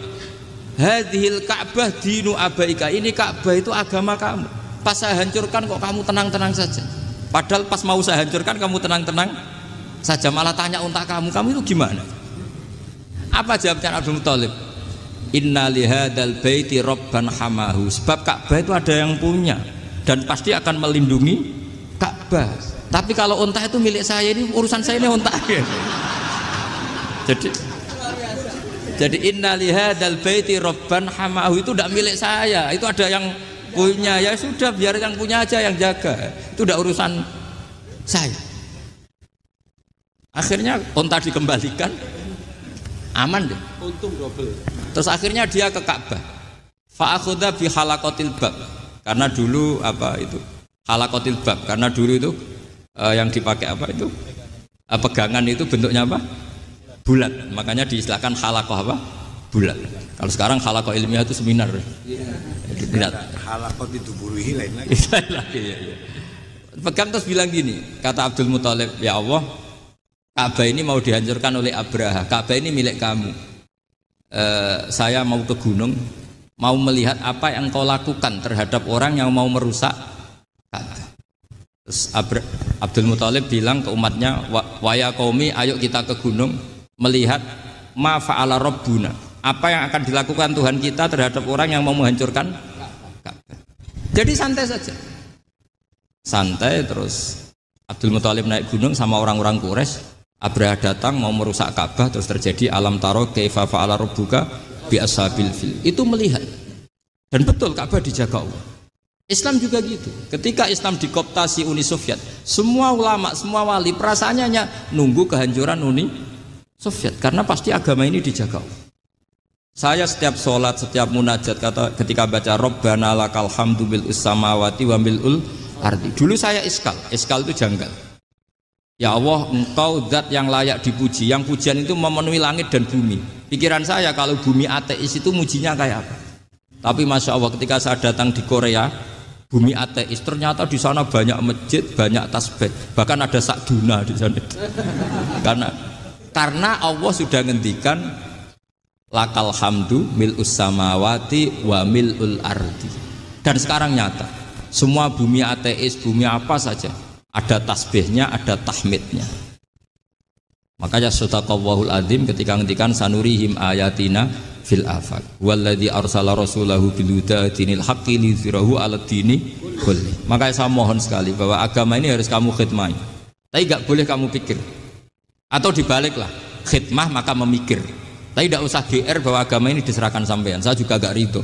Hadhil Ka'bah dinu abaika, ini Ka'bah itu agama kamu. Pas saya hancurkan kok kamu tenang-tenang saja. Padahal pas mau saya hancurkan kamu tenang-tenang saja, malah tanya unta kamu itu gimana? Apa jawabnya Abdul Muthalib? Inna lihadal baiti robban hamahu, sebab Ka'bah itu ada yang punya dan pasti akan melindungi Ka'bah. Tapi kalau unta itu milik saya, ini urusan saya, ini unta. Jadi inna lihadal baiti robban hamahu itu tidak milik saya, itu ada yang punya. Ya sudah, biar yang punya aja yang jaga, itu tidak urusan saya. Akhirnya unta dikembalikan, aman deh, untung double. Terus akhirnya dia ke Ka'bah, fa'akhudha bi halaqatil bab, karena dulu apa itu halaqatil bab, karena dulu itu yang dipakai apa itu pegangan itu bentuknya apa, bulat, makanya diistilahkan halaqah apa, bulat. Kalau sekarang halaqah ilmiah itu seminar. Tidak. Halaqah itu buruhi lain lagi. Pegang terus bilang gini, kata Abdul Muthalib, ya Allah, Ka'bah ini mau dihancurkan oleh Abraha. Ka'bah ini milik kamu. Saya mau ke gunung, mau melihat apa yang kau lakukan terhadap orang yang mau merusak Ka'bah. Terus Abdul Muthalib bilang ke umatnya, wa ya qaumi, ayo kita ke gunung melihat ma fa'ala rabbuna, apa yang akan dilakukan Tuhan kita terhadap orang yang mau menghancurkan Ka'bah. Jadi santai saja. Santai. Terus Abdul Muthalib naik gunung sama orang-orang Quraisy. Abraha datang mau merusak Ka'bah, terus terjadi alam taro kaifa fa'ala rabbuka bi ashabil fil. Itu melihat. Dan betul Ka'bah dijaga Allah. Islam juga gitu. Ketika Islam dikooptasi Uni Soviet, semua ulama, semua wali perasaannya hanya nunggu kehancuran Uni Soviet karena pasti agama ini dijaga Allah. Saya setiap sholat, setiap munajat ketika baca Rabbana lakal hamdu bil samawati wa mil'ul ardi. Dulu saya iskal itu janggal. Ya Allah, engkau zat yang layak dipuji, yang pujian itu memenuhi langit dan bumi. Pikiran saya kalau bumi ateis itu mujinya kayak apa? Tapi Masya Allah ketika saya datang di Korea, bumi ateis, ternyata di sana banyak masjid, banyak tasbih, bahkan ada sakduna di sana. Karena Allah sudah ngendikan lakal hamdu mil'us samawati wa mil'ul ardi. Dan sekarang nyata, semua bumi ateis, bumi apa saja, ada tasbihnya, ada tahmidnya. Makanya sadaqallahul adzim ketika ngendikan sanurihim ayatina fil afaq walladzi arsala rasulahu bil huda dinil haqqi liyuzhirahu 'alad dini kulli. Makanya saya mohon sekali bahwa agama ini harus kamu khidmah. Tapi enggak boleh kamu pikir. Atau dibaliklah, khidmah maka memikir. Tapi tidak usah GR bahwa agama ini diserahkan sampean. Saya juga enggak ridho.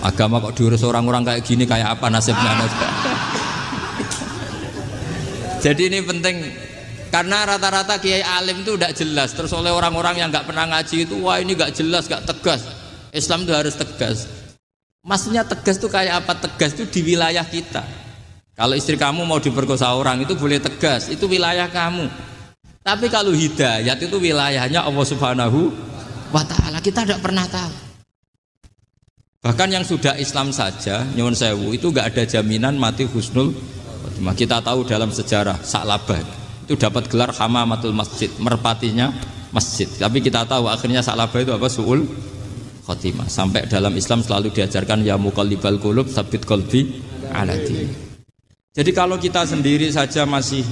Agama kok diurus orang-orang kayak gini, kayak apa nasibnya? Jadi ini penting karena rata-rata kiai alim itu tidak jelas. Terus oleh orang-orang yang nggak pernah ngaji itu, wah ini nggak jelas, nggak tegas. Islam itu harus tegas. Maksudnya tegas itu kayak apa? Tegas itu di wilayah kita. Kalau istri kamu mau diperkosa orang itu boleh tegas, itu wilayah kamu. Tapi kalau hidayat itu wilayahnya Allah Subhanahu wa Ta'ala. Kita tidak pernah tahu. Bahkan yang sudah Islam saja, nyuwun sewu, itu nggak ada jaminan mati husnul. Kita tahu dalam sejarah Sa'labah itu dapat gelar hamamatul masjid, merpatinya masjid. Tapi kita tahu akhirnya Sa'labah itu apa? Su'ul khotimah. Sampai dalam Islam selalu diajarkan ya muqallibal qulub tsabbit qalbi ala din. Jadi kalau kita sendiri saja masih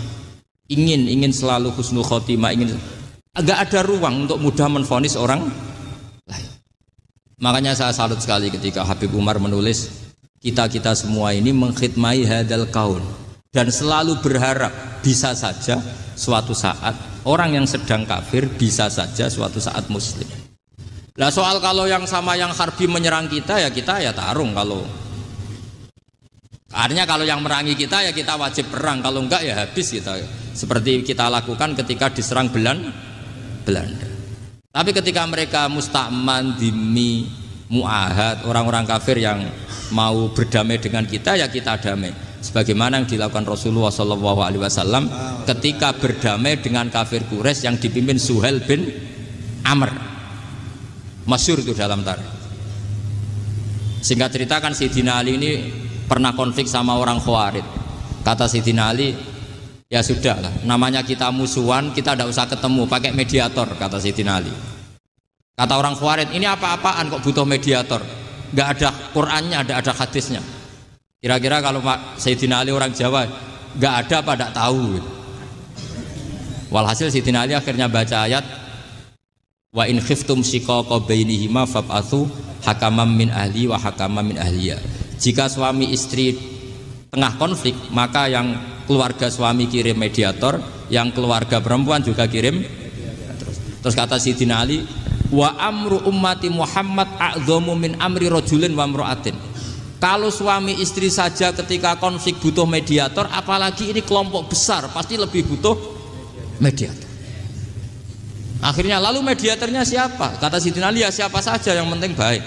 ingin selalu husnul khotimah, agak ada ruang untuk mudah menvonis orang lain. Makanya saya salut sekali ketika Habib Umar menulis kita semua ini mengkhidmai hadal kaun. Dan selalu berharap bisa saja suatu saat orang yang sedang kafir bisa saja suatu saat muslim. Nah soal kalau yang sama yang harbi menyerang kita ya tarung. Kalau artinya kalau yang merangi kita ya kita wajib perang, kalau enggak ya habis kita. Seperti kita lakukan ketika diserang Belanda. Tapi ketika mereka musta'man, dhimmi, mu'ahad, orang-orang kafir yang mau berdamai dengan kita ya kita damai. Sebagaimana yang dilakukan Rasulullah SAW ketika berdamai dengan kafir Quraisy yang dipimpin Suhail bin Amr, masyhur itu dalam tarikh. Singkat cerita kan Sayyidina Ali ini pernah konflik sama orang Khawarij. Kata Sayyidina Ali, ya sudah lah, namanya kita musuhan, kita tidak usah ketemu, pakai mediator, kata Sayyidina Ali. Kata orang Khawarij, ini apa-apaan kok butuh mediator? Nggak ada Qur'annya, ada hadisnya. Kira-kira kalau Pak Sayyidina Ali orang Jawa nggak ada apa tidak tahu. Walhasil Sayyidina Ali akhirnya baca ayat wa in khiftum shiqaqa bainihima fab'atsu hakaman min ahli wa hakaman min ahliya. Jika suami istri tengah konflik maka yang keluarga suami kirim mediator, yang keluarga perempuan juga kirim. Terus kata Sayyidina Ali wa amru ummati Muhammad a'dhamu min amri rajulin wa imra'atin. Kalau suami istri saja ketika konflik butuh mediator, apalagi ini kelompok besar pasti lebih butuh mediator. Akhirnya lalu mediatornya siapa? Kata Sayyidina Ali ya siapa saja yang penting baik.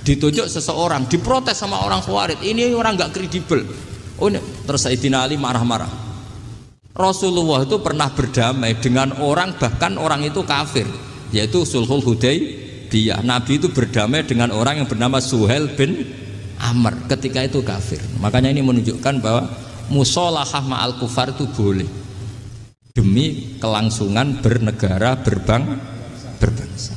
Ditunjuk seseorang, diprotes sama orang Khawarij, ini orang nggak kredibel. Oh ini. Terus Sayyidina Ali marah-marah. Rasulullah itu pernah berdamai dengan orang, bahkan orang itu kafir, yaitu Sulhul Hudaybiyah. Nabi itu berdamai dengan orang yang bernama Suhail bin Amr ketika itu kafir. Makanya ini menunjukkan bahwa musolahah ma'al kufar itu boleh demi kelangsungan bernegara, berbangsa.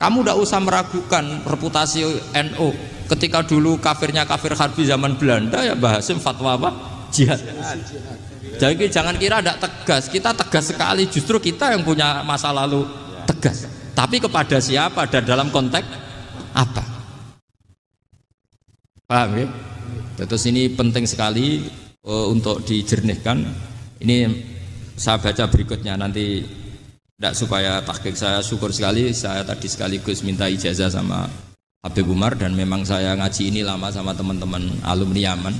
Kamu tidak usah meragukan reputasi NU. Ketika dulu kafirnya kafir harbi zaman Belanda ya Mbah Hasim fatwa apa? Jihad. Jadi jangan kira tidak tegas, kita tegas sekali, justru kita yang punya masa lalu tegas. Tapi kepada siapa dan dalam konteks apa? Paham ya? Terus ini penting sekali untuk dijernihkan. Ini saya baca berikutnya nanti, tidak supaya tahqiq. Saya syukur sekali, saya tadi sekaligus minta ijazah sama Habib Umar dan memang saya ngaji ini lama sama teman-teman alumni Yaman.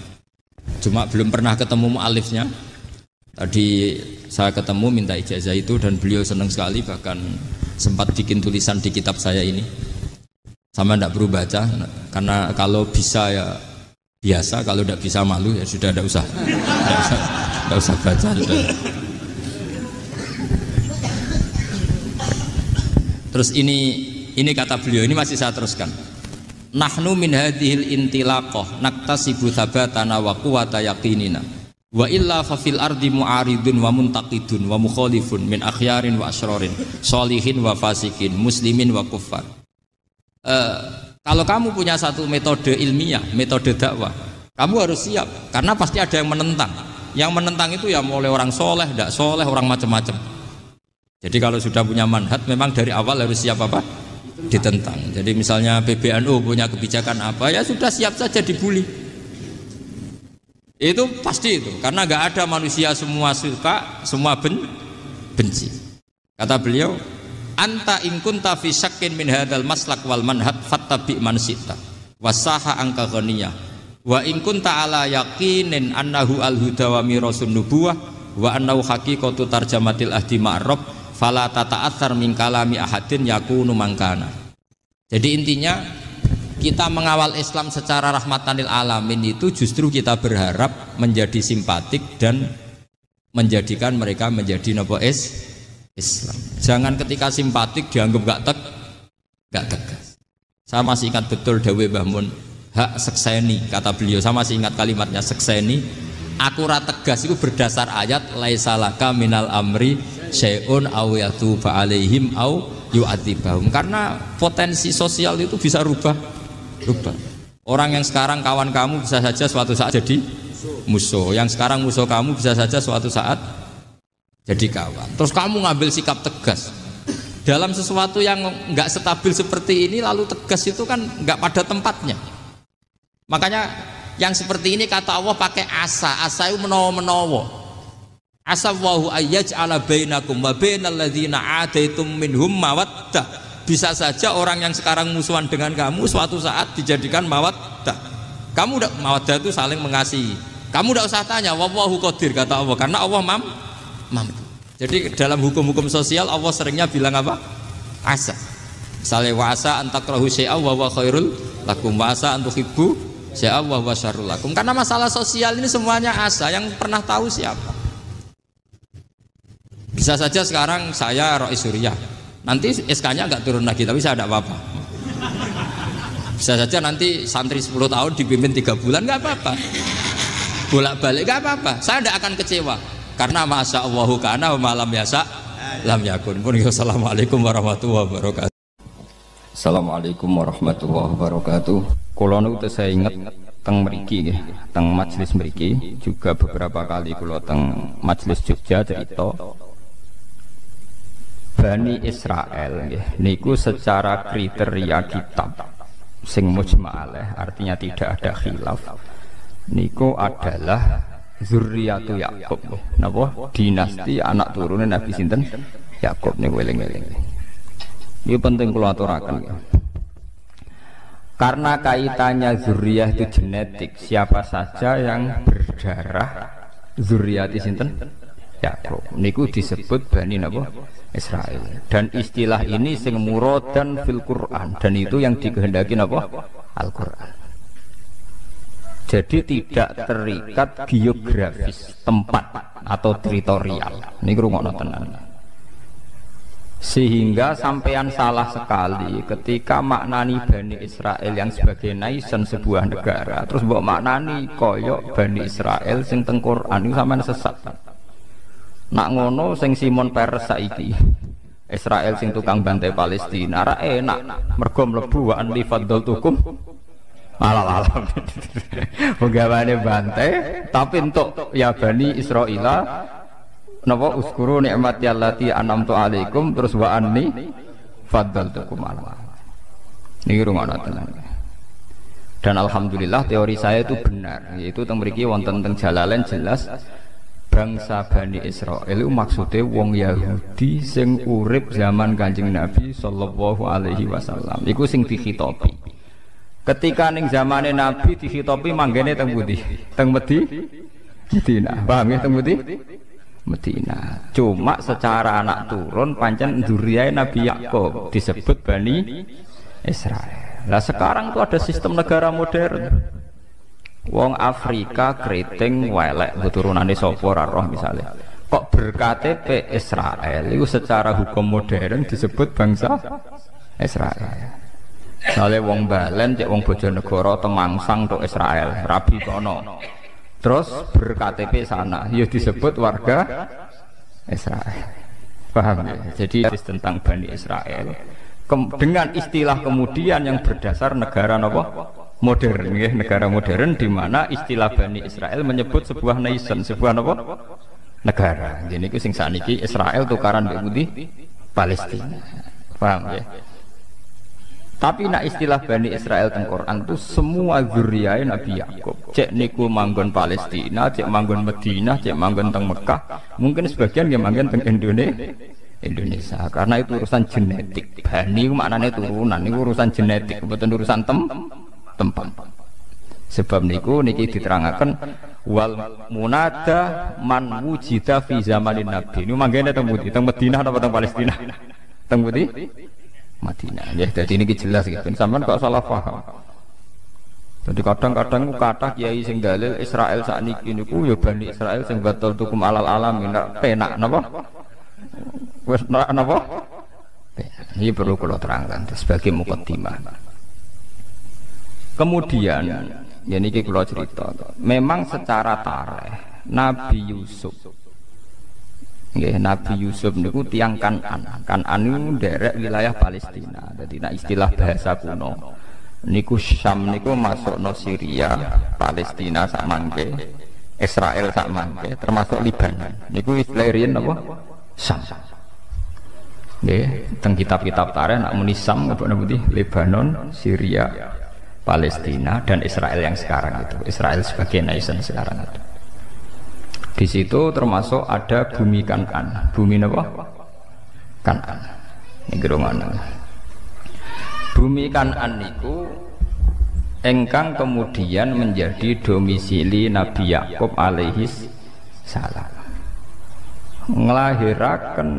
Cuma belum pernah ketemu mu'alifnya. Tadi saya ketemu minta ijazah itu dan beliau senang sekali, bahkan sempat bikin tulisan di kitab saya ini. Sama tidak perlu baca, karena kalau bisa ya biasa, kalau tidak bisa malu ya sudah, tidak usah. Enggak usah baca sudah. Terus ini kata beliau, ini masih saya teruskan. Nahnu min hadhil intilaqah naktasibu thabatana wa quwwata yaqinina. Wa illa fa fil ardi mu'aridun wa muntaqidun wa mukhalifun min akhyarin wa asrarin, sholihin wa fasikin, muslimin wa kuffar. Kalau kamu punya satu metode ilmiah, metode dakwah, kamu harus siap karena pasti ada yang menentang. Yang menentang itu ya mulai orang soleh, tidak soleh, orang macam-macam. Jadi kalau sudah punya manhaj, memang dari awal harus siap apa? Ditentang. Jadi misalnya PBNU punya kebijakan apa, ya sudah siap saja dibully. Itu pasti itu, karena nggak ada manusia semua suka, semua benci. Kata beliau, anta in kunta fi syakkin min hadzal maslak wal manhaj fattabi man syi'ta wasaha angka ghaniyah wa in kunta ala yaqinin annahu al huda wa mirasun nubuwah wa annahu haqiqatu tarjamatil ahdi ma'rab fala tata'athar min kalami ahadin yakunu mangkana. Jadi intinya kita mengawal Islam secara rahmatanil alamin itu justru kita berharap menjadi simpatik dan menjadikan mereka menjadi nopo Islam. Jangan ketika simpatik dianggap gak tegas. Saya masih ingat betul dawuh Mbah Mun, hak sekseni, kata beliau. Saya masih ingat kalimatnya sekseni. Akurat tegas itu berdasar ayat laisalaka minal amri syai'un aw yatuba alaihim aw yu'adzibahum. Karena potensi sosial itu bisa rubah. Orang yang sekarang kawan kamu bisa saja suatu saat jadi musuh. Yang sekarang musuh kamu bisa saja suatu saat jadi kawan. Terus kamu ngambil sikap tegas dalam sesuatu yang nggak stabil seperti ini, lalu tegas itu kan nggak pada tempatnya. Makanya yang seperti ini kata Allah pakai asa. Asa itu menawa-menawa. Asa wahu ayyaj'ala bainakum wa bainal ladzina ataitum minhum mawaddah. Bisa saja orang yang sekarang musuhan dengan kamu suatu saat dijadikan mawaddah. Kamu udah mawaddah itu saling mengasihi. Kamu udah usah tanya wallahu qadir, kata Allah, karena Allah mampu. Jadi dalam hukum-hukum sosial Allah seringnya bilang apa? Asa. Misalnya wa asa an takrahu syai'an wa huwa khairul lakum wa asa an tuhibbu syai'an wa huwa syarrul lakum. Karena masalah sosial ini semuanya asa, yang pernah tahu siapa? Bisa saja sekarang saya Rois Surya, nanti SK-nya nggak turun lagi, tapi saya tidak apa-apa. Bisa saja nanti santri 10 tahun dipimpin 3 bulan, nggak apa-apa. Bolak-balik nggak apa-apa. Saya tidak akan kecewa karena masya Allahu kana wa malam yasa lam yakun. Assalamualaikum warahmatullahi wabarakatuh. Assalamualaikum warahmatullahi wabarakatuh. Kula niku saya ingat teng mriki nggih, teng majelis mriki juga beberapa kali kula teng majelis Jogja cerita Bani Israel niku secara kriteria kitab sing mujma'aleh, artinya tidak ada khilaf, niku adalah zurriyatu Yakub. Napa? Dinasti anak turune Nabi sinten? Yakub niku eling-eling. Ini penting kula aturaken. Karena kaitannya zuriyah itu genetik, siapa saja yang berdarah zurriyati sinten? Yakub niku disebut Bani napa? Israel. Dan istilah ini sing muradan fil Quran, dan itu yang dikehendaki napa? Al-Quran. Jadi tidak terikat geografis tempat atau teritorial. Niku rungokno tenan. Sehingga sampean salah sekali ketika maknani Bani Israel yang sebagai nation sebuah negara, terus mbok maknani koyok Bani Israel sing teng Quran, niku sampean sesat. Nak ngono sing Simon Peres saiki Israel sing tukang bantai Palestina ra enak mergo mlebu wa an lifadzaltukum alam penggawane bantai tapi entuk ya Bani Israila napa uskuru nikmati allati an'amtu alaikum terus wa anni fadzaltukum alam. Niki rungono tenan. Dan alhamdulillah teori saya itu benar, yaitu teng mriki wonten teng Jalalain jelas bangsa Bani Israel itu maksudnya wong Yahudi sing urip zaman Kanjeng Nabi sallallahu alaihi wasallam. Iku sing dikhitopi. Ketika ning zamane Nabi dikhitopi manggene teng pundi? Teng Medina. Paham ya teng pundi? Medina. Cuma secara anak turun pancen dzurriyyah Nabi Yakub disebut Bani Israel. Lah sekarang tuh ada sistem negara modern. Wong Afrika keriting welek keturunane sapa ora roh misale. Kok berKTP Israel itu secara hukum modern disebut bangsa Israel. Misale wong Balen cek wong Bojonegoro Temangsang tok Israel, rabi kono. Terus berKTP sana ya disebut warga Israel. Paham ya? Jadi tentang Bani Israel dengan istilah kemudian yang berdasar negara apa? Modern ya, negara modern di mana istilah Bani Israel menyebut sebuah nation, sebuah apa? Negara. Jadi ku sing sakniki Israel tukaran mbek pundi? Palestina. Paham ya? Tapi nak istilah Bani Israel teng Quran itu semua zuriyae Nabi Yakub. Cek niku manggon Palestina, cek manggon Madinah, cek manggon teng Mekah, mungkin sebagian yang manggon teng Indonesia karena itu urusan genetik. Bani itu maknanya turunan, ini urusan genetik, bukan urusan tempat. Sebab niku niki diterangkan wal munada man wujida fi zamanin nabi. Ini manggene teng Mudi, teng Madinah atau teng Palestina? Teng Mudi? Madinah. Ya, jadi ini jelas gitu. Sampeyan kok salah paham. Jadi kadang-kadang kata kiai sing dalil Israel sakniki niku ya Bani Israel sing batal tukum alal alamin penak napa? Wis napa? Ini perlu kula terangkan sebagai mukaddimah. Kemudian ya niki kula cerita. Memang secara tarikh Nabi Yusuf nggih, Nabi Yusuf niku tiyang Kan'an. Kan'an niku derek wilayah Palestina. Dadi nek istilah bahasa kuno niku Syam niku masukno Syria, Palestina sak mangke, Israel sak mangke, termasuk Libanon. Niku istilah riyen napa? Syam. Nggih, teng kitab-kitab tarikh nek muni Syam apa napa Lebanon, Syria, Palestina dan Israel yang sekarang itu. Israel sebagai nation sekarang itu. Di situ termasuk ada bumi Kan'an. Bumi apa? Kan'an. Ini gerungan. Bumi Kan'an niku engkang kemudian menjadi domisili Nabi Yakub alaihis salam. Nglahiraken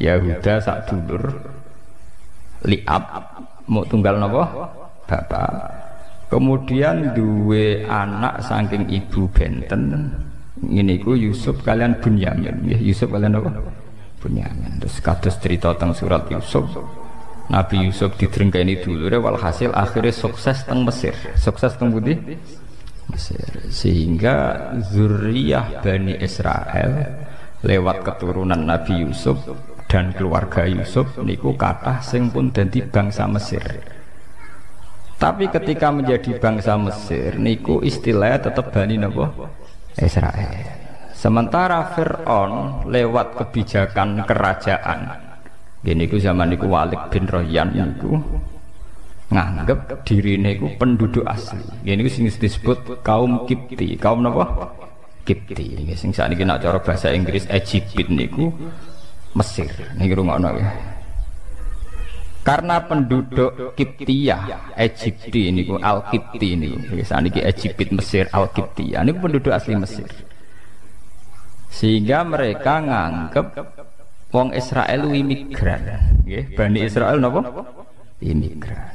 Yahuda sak dulur Liab mau tunggal napa? Bapak. Kemudian duwe anak saking ibu benten ngene iku Yusuf kalian Bunyamin. Yusuf kalian apa? Bunyamin. Terus kados cerita teng surat Yusuf, Nabi Yusuf didrengkeni dulure walhasil akhirnya sukses teng Mesir. Sukses teng pundi? Mesir. Sehingga zuriyah Bani Israel lewat keturunan Nabi Yusuf dan keluarga Yusuf niku kathah sing pun dadi bangsa Mesir. Tapi ketika menjadi bangsa Mesir niku istilahnya tetap Bani napa? Israel. Sementara Fir'aun lewat kebijakan kerajaan niku zaman niku Walid bin Royan niku nganggep diri niku penduduk asli. Niku sing disebut kaum Kipti. Kaum napa? Kipti. Niki sing sakniki nek cara bahasa Inggris Egypt niku Mesir. Niki rungokno ya. Karena penduduk Kiptiyah, Egypti niku Al-Kipti niku. Saniki Egypt Mesir Al-Kiptiyah niku penduduk asli Mesir. Sehingga mereka nganggep wong Israel imigran, nggih. Bani Israel napa? Imigran.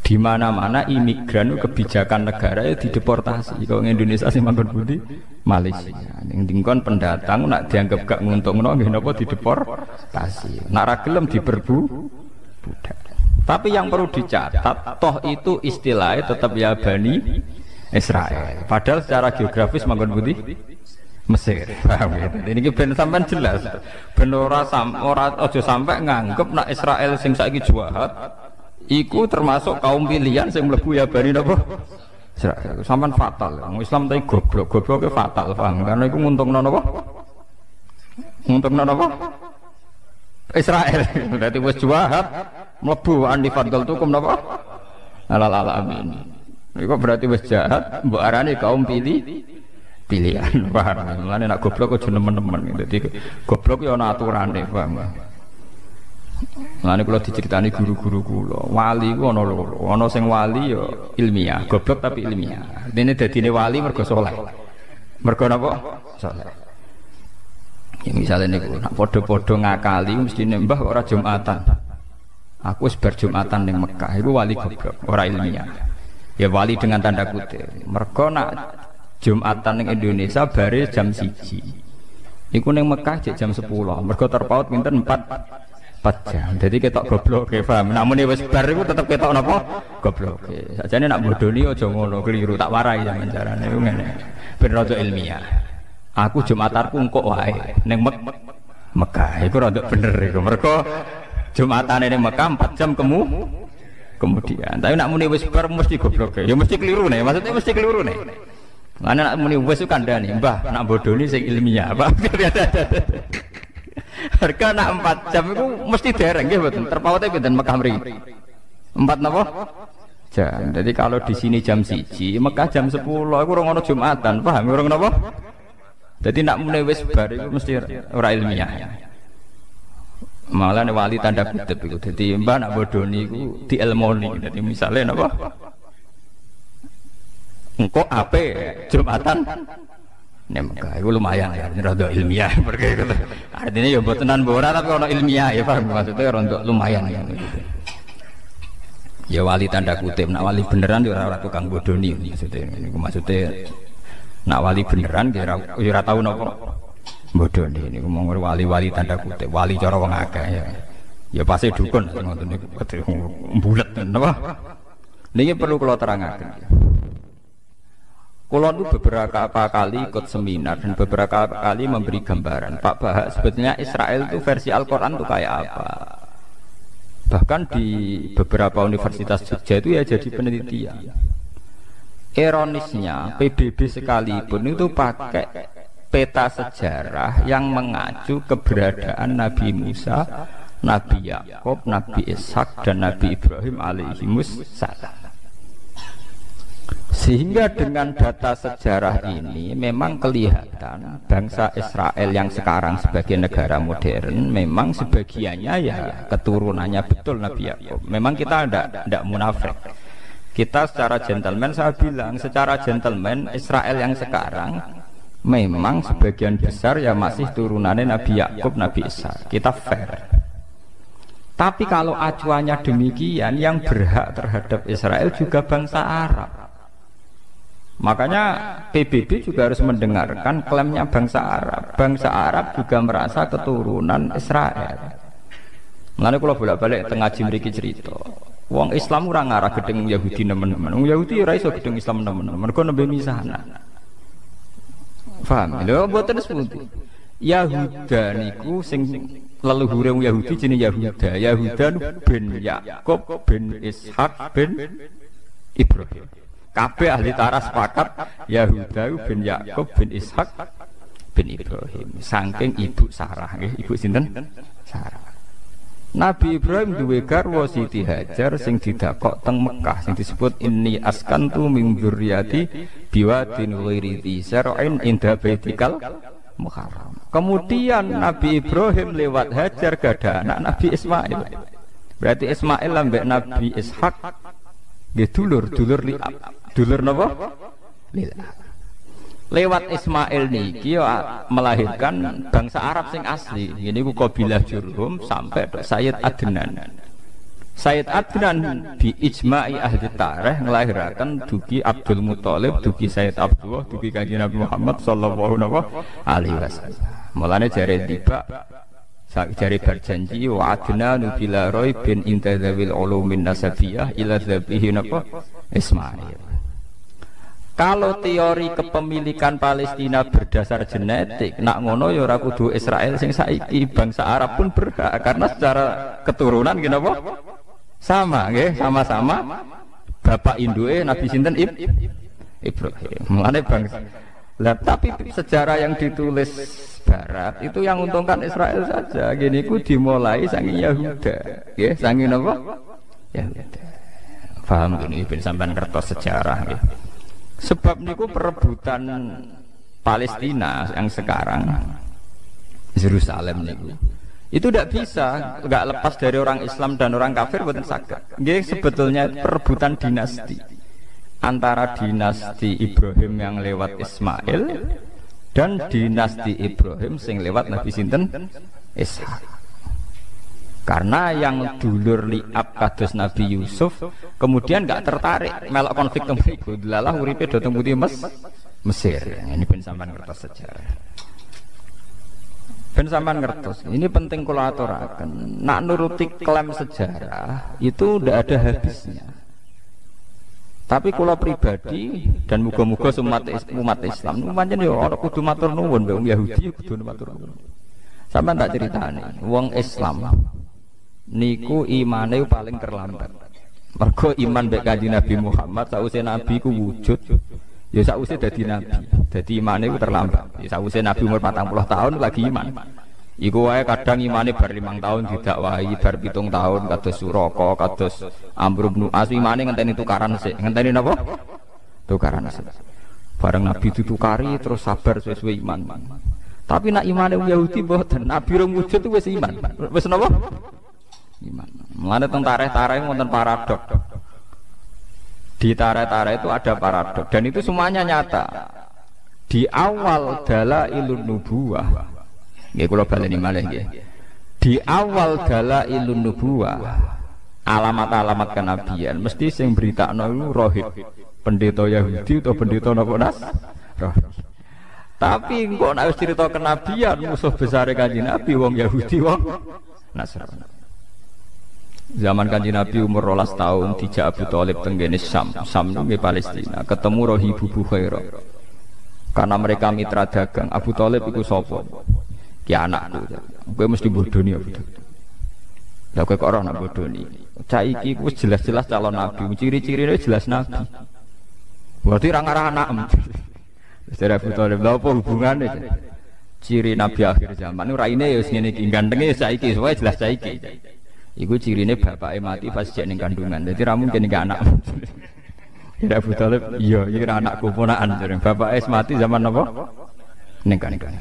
Di mana-mana imigran kebijakan negara itu dideportasi. Kalau Indonesia sing manggon pundi? Malaysia. Ning dingkon pendatang nak dianggap gak nguntungno nggih napa dideportasi. Nak ra gelem diperbu budak. Tapi yang perlu dicatat, toh itu istilahnya tetap ya Bani Israel. Padahal secara geografis manggon pundi? Mesir. Paham ya? Ini ben sampean jelas. Ben ora aja sampai nganggep nak Israel sing saiki jahat iku termasuk kaum pilihan sing mlebu ya Bani napa? Israel. Sampean fatal. Wong Islam tadi goblok. Gobloknya fatal, paham? Karena iku nguntungno napa? Nguntungno napa? Israel. Berarti wis jahat mlebu andi fadl tukum napa? Alal alamin. Iku berarti wis jahat mbok arani kaum pilihan, paham? Mulane nek goblok aja nemen-nemen. Dadi goblok ya ana aturane, paham? Mulane kula diceritani guru-guru kula, wali ku ana loro. Ana sing wali ya ilmiah, goblok tapi ilmiah. Dene dadine wali mergo saleh. Mergo napa? Saleh. Ya misale niku nek padha-padha ngakali mesti mbah ora Jumatan. Aku wis bar Jumatan ning Mekah, iku wali goblok, ora ilmiah. Ya wali dengan tanda kutip. Mergo nak Jumatan ning Indonesia bare jam 1. Iku ning Mekah jam 10. Mergo terpaut pinten 4 jam. Jadi ketok goblok ke paham. Namun wis bar iku tetep ketok napa? Goblok. Sakjane nak bodoni aja ngono, keliru tak warai sampeyan carane iku ngene. Ben rada ilmiah. Aku Jumatarku engko wae ning Mekah. Iku rada bener iku. Mergo Jumatane ning Mekah 4 jam kemudian. Tapi nak muni wis bar mesti goblok. Ya mesti keliru nih. Maksudnya mesti keliru nih. Mana nak muni wis kandhani, Mbah, nak bodoni sing ilmiah, Pak. Harga nak 4 jam itu mesti dereng nggih mboten. Terpaute pinten Mekah mriki? 4 napa? Jam. Jadi kalau di sini jam 1, Mekah jam 10, iku ora ono Jumatan, paham ora napa? Jadi nak muni wis bar iku mesti ora ilmiah. Malah wali tanda kutip iku. Dadi Mbah nak bodoni iku dielmoni. Dadi misale napa? Engko ape Jumatan nek Mekah iku lumayan ya, rada ilmiah perkara itu. Artinya ya mbotenan ora tapi ono ilmiah ya paham maksudnya rada lumayan ya gitu. Ya wali tanda kutip, nak wali beneran ya ora tukang bodoni maksudnya. Niku maksudnya nak wali beneran ya ora tau napa bodoni niku mong wali-wali tanda kutip, wali cara wong akeh ya. Ya pasti dukun ngoten niku bulet napa. Niki perlu kula terangaken. Kulo itu beberapa kali ikut seminar dan beberapa kali memberi gambaran. Pak Bahak sebetulnya Israel itu versi Al-Quran itu kayak apa? Bahkan di beberapa universitas Jogja itu ya jadi penelitian. Ironisnya PBB sekalipun itu pakai peta sejarah yang mengacu keberadaan Nabi Musa, Nabi Yakub, Nabi Ishak dan Nabi Ibrahim alaihimus salam. Sehingga dengan data sejarah ini memang kelihatan bangsa Israel yang sekarang sebagai negara modern memang sebagiannya ya keturunannya betul Nabi Yakub. Memang kita tidak munafik. Kita secara gentleman, saya bilang secara gentleman Israel yang sekarang memang sebagian besar ya masih turunannya Nabi Yakub, Nabi Ishak. Kita fair. Tapi kalau acuannya demikian, yang berhak terhadap Israel juga bangsa Arab. Makanya PBB juga harus mendengarkan klaimnya bangsa Arab. Bangsa Arab juga merasa keturunan Israel. Mulane kula bolak-balik teng ngaji mriki cerita. Wong Islam ora ngarah gedeng Yahudi nemen-nemen. Wong Yahudi ora iso gedeng Islam nemen-nemen. Mergo nembe misahna. Paham? Lho mboten sepundi. Yahuda niku sing leluhure wong Yahudi jenenge Yahuda. Yahuda bin Yakub bin Ishak bin Ibrahim. Kabeh ahli tarikh sepakat Yahuda bin Yakub bin Ishak bin Ibrahim. Saking ibu Sarah nggih, ibu sinten? Sarah. Nabi Ibrahim duwe garwa Siti Hajar sing didakok teng Mekah sing disebut inni askantu min dzurriyyati biwadin ghairi dzar'in inda baitikal muharram. Kemudian Nabi Ibrahim lewat Hajar gadah anak Nabi Ismail. Berarti Ismail lambek Nabi Ishak nggih dulur liab. Dulur napa? Liab. Lewat Ismail niki melahirkan bangsa Arab sing asli. Ini ku kabilah Jurhum sampai Sayyid Adnan. Sayyid Adnan bi ijma'i ahli tarikh ngelahiraken dugi Abdul Muthalib, dugi Sayyid Abdullah, dugi Kanjeng Nabi Muhammad sallallahu alaihi wasallam. Mulane jare tiba jare berjanji wa adnanu bila raibin intadzawil ulumin nasabiyah ila dzabihi napa Ismail. Kalau teori kepemilikan Palestina berdasar genetik, nak ngono ya ora kudu Israel sing saiki, bangsa Arab pun berhak karena secara keturunan gini apa? Sama nggih, sama-sama bapak induke Nabi sinten Ibrahim. Mulane bangsa. Lah tapi sejarah yang ditulis Barat itu yang untungkan Israel saja. Gini ku dimulai saking Yahuda, nggih, saking apa? Yahuda. Paham ini ben sampean kertas sejarah nggih. Sebab niku perebutan Palestina yang sekarang Yerusalem niku itu tidak bisa, nggak lepas dari orang Islam dan orang kafir boten saged. Nggih sebetulnya perebutan dinasti antara dinasti Ibrahim yang lewat Ismail dan dinasti Ibrahim sing lewat Nabi sinten Ishak. Karena yang dulur liab kados Nabi Yusuf kemudian nggak tertarik melok konflik tembiku, delalah uripe do teng putih Mesir. Ini ben sampean ngertos sejarah. Ben sampean ngertos. Ini penting kula aturaken. Nak nuruti klaim sejarah itu ndak ada habisnya. Tapi kula pribadi dan muga-muga umat Islam pancen yo ora kudu matur nuwun mbek Yahudi kudu matur nuwun. Sampeyan tak critani, wong Islam niku imane paling terlambat. Mergo iman mbek Kanjeng Nabi Muhammad sakwise Nabi ku wujud, ya sakwise dadi nabi. Dadi imane ku terlambat. Ya sakwise Nabi umur 40 tahun lagi iman. Iku wae kadang imane bar 5 tahun didakwahi, bar 7 tahun kados Suraka, kados Amr bin As imane ngenteni tukaran sik. Ngenteni napa? Tukaran sik. Bareng Nabi ditukari terus sabar sesuai iman. Tapi nak imane Yahudi mboten, Nabi rong wujud itu wis iman. Wis napa? Iman. Mulane teng tarikh-tarikh wonten paradok. Di tarikh-tarikh itu ada paradok dan itu semuanya nyata. Di awal dalailun nubuwah. Nggih kula baleni malih nggih. Di awal dalailun nubuwah, alamat-alamat kenabian mesti sing britakno iku rohib. Pendeta Yahudi atau pendeta napa Nas? Rohib. Tapi kok nek wis cerita kenabian musuh besar Kanjeng Nabi wong Yahudi wong Nasrani. Zaman Kanjeng Nabi umur 12 tahun dijak Abu Thalib tenggene Sam nggih Palestina, ketemu Rohibu Bukhairah. Karena mereka mitra dagang, Abu Thalib iku sapa? Ki anakku. Kowe mesti bodoni Abu Thalib. Lah kowe kok ora nak bodoni. Cak iki wis jelas-jelas calon nabi, ciri-cirine jelas nabi. Berarti ra ngarah anakem. Wis Abu Thalib lha apa hubungane? Ciri nabi akhir zaman raine ya wis ngene iki, gantenge saiki, wae jelas saiki. Iku cirine bapake mati pas jek ning kandungan. Dadi ra mungkin iki anak. Ya Abu Thalib, iya iki ra anakku ponakan jare. Bapake mati zaman apa? Ning kandungan.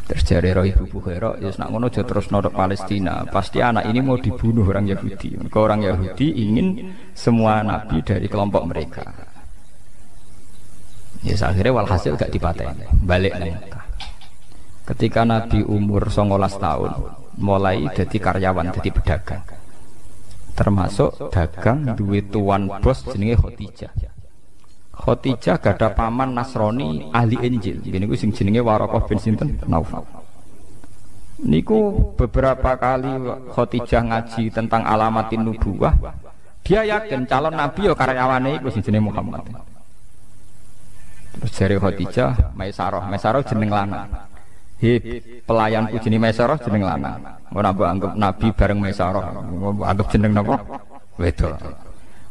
Terus jare roh ibu Bukhairah, ya nak ngono aja terus nodok Palestina. Pasti anak ini mau dibunuh orang Yahudi. Mereka orang Yahudi ingin semua nabi dari kelompok mereka. Ya akhirnya walhasil gak dipateni. Balik nang Mekah. Ketika Nabi umur 19 tahun, mulai jadi karyawan, jadi pedagang. Termasuk dagang duwe tuan bos jenenge Khadijah. Khadijah gada paman Nasrani ahli Injil. Niku sing jenenge Waraqah bin sinten Naufal. Niku beberapa kali Khadijah ngaji tentang alamatin nubuwah. Dia yakin calon nabi ya karyawane iku sing jenenge Muhammad. Terus jare Khadijah, Maisarah jeneng lanang. Pelayanku jenenge Maisarah jeneng lanang. Ora mbok anggap nabi bareng Maisarah. Anggap jeneng napa? Wedok.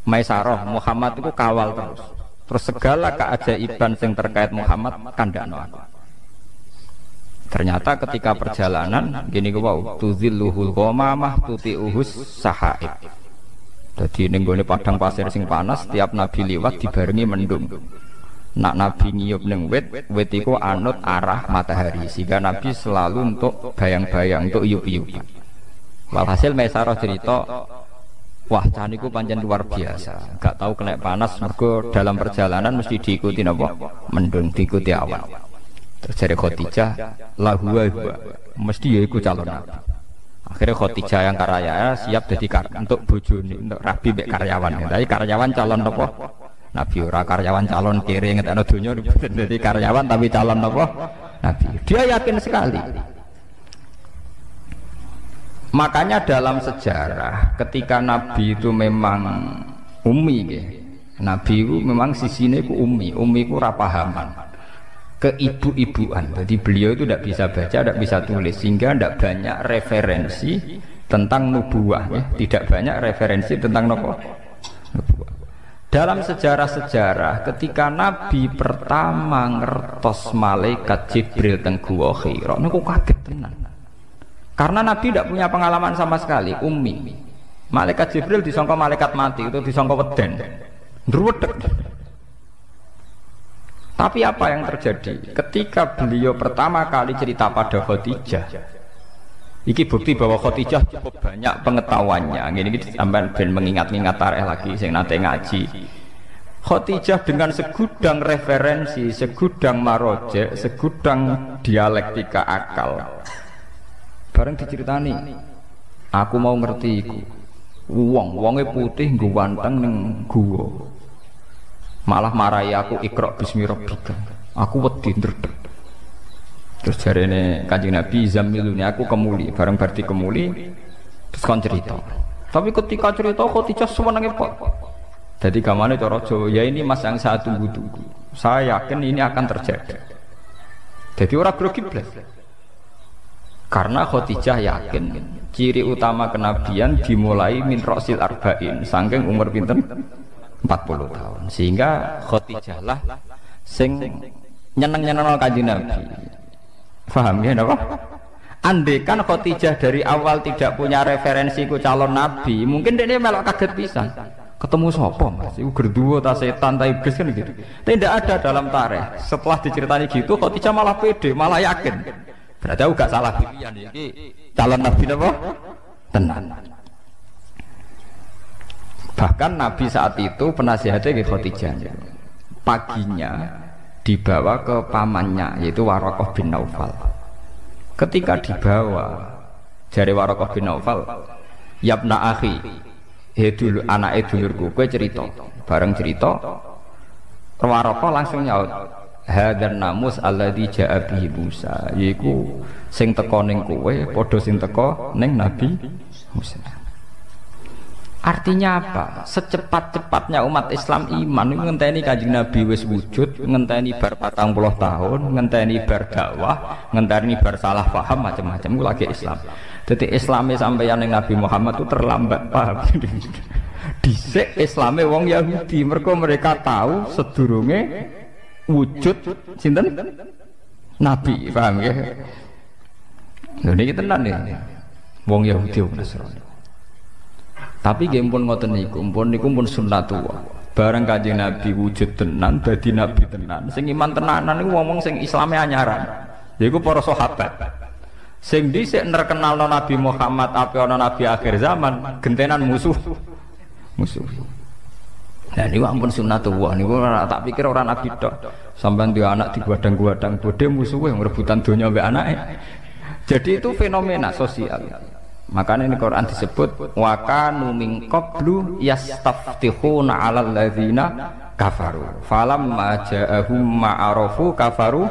Maisarah Muhammad itu kawal terus. Terus segala keajaiban yang terkait Muhammad kandakno aku. Ternyata ketika perjalanan gini ku wau tuzilluhul ghamamah tuti'uhus sahaib. Dadi ning gone padang pasir sing panas tiap nabi liwat dibarengi mendung. Nak nabi ngiyup ning wit iku anut arah matahari sehingga nabi selalu untuk bayang-bayang untuk iup-iupan. Walhasil Maisarah cerita, wah caniku pancen luar biasa. Gak tahu kena panas mergo dalam perjalanan mesti diikuti napa? Mendung, diikuti awan. Terus jare Khadijah, lahu mesti ya iku calon nabi. Akhirnya Khadijah yang karya siap jadi untuk bojone, untuk rabi mek karyawan. Tapi karyawan calon napa? Nabi ora karyawan calon kiri ngetekno donya dadi karyawan tapi calon napa? Nabi. Dia yakin sekali. Makanya dalam sejarah ketika Nabi itu memang ummi nggih. Nabi itu memang sisine ku ummi ku ora pahaman. Keibu-ibuan. Jadi beliau itu tidak bisa baca, tidak bisa tulis sehingga tidak banyak referensi tentang nubuwah ya. Tidak banyak referensi tentang nubuwah. Dalam sejarah-sejarah ketika Nabi pertama ngertos malaikat Jibril teng Guwa Hira niku kaget tenan. Karena Nabi tidak punya pengalaman sama sekali, ummi. Malaikat Jibril disangka malaikat mati, itu disangka weden. Ndruwedeg. Tapi apa yang terjadi? Ketika beliau pertama kali cerita pada Khadijah, iki bukti bahwa Khadijah cukup banyak pengetahuannya. Ini sampai ben mengingat-ingat tarikh lagi sing nate ngaji. Khadijah dengan segudang referensi, segudang marojek, segudang dialektika akal. Bareng diceritani, Aku mau ngerti iku. Wonge putih nggo wanteng ning guwa. Malah marahi aku Iqra bismi rabbika. Aku wedi ndredeg. Terus jarene Kanjeng Nabi zamiluni aku kemuli, bareng berarti kemuli terus kon cerita. Tapi ketika cerita Khadijah sewenenge Pak. Jadi gamane cara Jawa, ya ini Mas yang saya tunggu-tunggu. Saya yakin ini akan terjadi. Jadi ora grogi blas. Karena Khadijah yakin ciri utama kenabian dimulai min rosil arba'in saking umur pinten 40 tahun. Sehingga Khadijah lah sing nyeneng-nyeneng Kanjeng Nabi. Paham ya napa? Andaikan Khadijah dari awal tidak punya referensi ku calon nabi, mungkin dia melok kaget pisan. Ketemu sapa Mas? Iku gerduwo ta setan ta iblis kan gitu. Tidak ada dalam tarikh. Setelah diceritani gitu Khadijah malah pede, malah yakin. Berarti aku gak salah pilihan iki calon nabi napa? Tenan. Bahkan Nabi saat itu penasihatnya ke Khadijah. Paginya dibawa ke pamannya yaitu Waraqah bin Naufal. Ketika dibawa jari Waraqah bin Naufal, "Yabna akhi, he dulu anake dulurku, kowe cerita." Bareng cerita, Waraqah langsung nyaut, "Hadzal namus alladzi ja'a bihi Musa." Yaiku sing teka ning kowe padha sing teka ning Nabi Musa. Artinya apa? Secepat-cepatnya umat Islam iman ngenteni Kanjeng Nabi wis wujud, ngenteni bar 40 tahun, ngenteni bar dakwah, ngenteni bar salah paham macam-macam ku lagi Islam. Jadi Islame sampeyan ning Nabi Muhammad itu terlambat, paham? Dhisik Islame wong Yahudi, mereka tahu sedurunge wujud sinten? Nabi, paham ya? Lha niki tenan nih. Wong Yahudi wong Nasrani. Tapi nggih pun ngoten niku pun sunnatullah. Bareng Kanjeng Nabi wujud tenan, dadi nabi tenan. Sing iman tenanan niku wong sing Islame anyaran. Yaiku para sahabat. Sing dhisik nerkenalno Nabi Muhammad ape ana nabi akhir zaman, gentenan musuh. Nah niku ampun sunnatullah niku ora tak pikir ora nabi tok. Sampeyan duwe anak digadang-gadang bodhe musuhe rebutan donya mbek anake. Jadi itu fenomena sosial. Makanya ini Quran disebut wa kanu min qablu yastaftihuna 'alal ladzina kafaru falamma ja'ahum ma'arafu kafaru.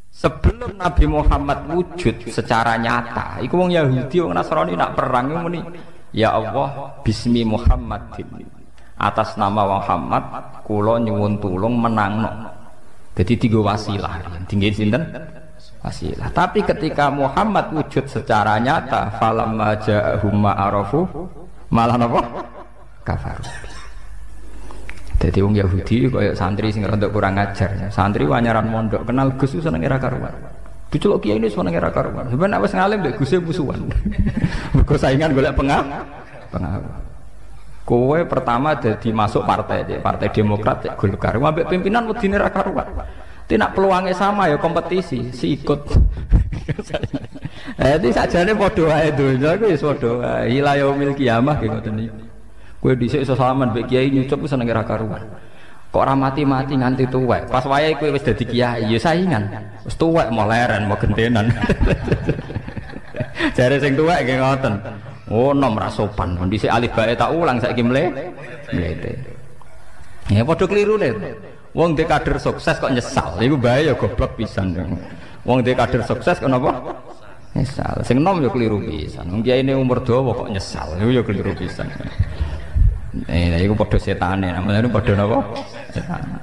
Sebelum Nabi Muhammad wujud secara nyata iku wong Yahudi wong Nasrani nak perang muni ya Allah bismi Muhammadin, atas nama Muhammad kula nyuwun tulung menangno. Jadi tiga wasilah tinggi sinten wasilah. Tapi ketika Muhammad wujud secara nyata falamma ja'ahum ma'arafu malah napa kafaru. Jadi wong Yahudi kaya santri sing rada kurang ajar. Santri wanyaran mondok kenal Gus seneng ora karuan. Diceluk kiai ini seneng ora karuan. Sampeyan nek wis ngalim mbek Guse musuhan. Mergo saingan golek pengaruh. Kowe pertama dadi masuk partai Demokrat cek Golkar. Ambek pimpinan wedine ra karuan. Tidak peluangnya sama ya kompetisi, si ikut. Jadi sajane padha wae donya iku wis padha wae. Ila yaumil qiyamah ki ngoten niku. Kowe dhisik iso salaman mbek kiai nyucup seneng ora karuan. Kok ora mati-mati nganti tuwek. Pas wayahe kowe wis dadi kiai ya saingan. Wis tuwek mau leren mau gentenan. Jare sing tuwek nggih ngoten. Oh nom ra sopan. Dhisik alif bae tak ulang saiki mlete. Ya padha klirune. Wong dhe kader sukses kok nyesal, iku bahaya goblok pisan. Wong dhe kader sukses kok napa? Nyesal. Sing nom ya keliru pisan. Wong kiai ini umur dawa kok nyesal, iku ya keliru pisan. Iku padha setane, namane padha napa? Setan.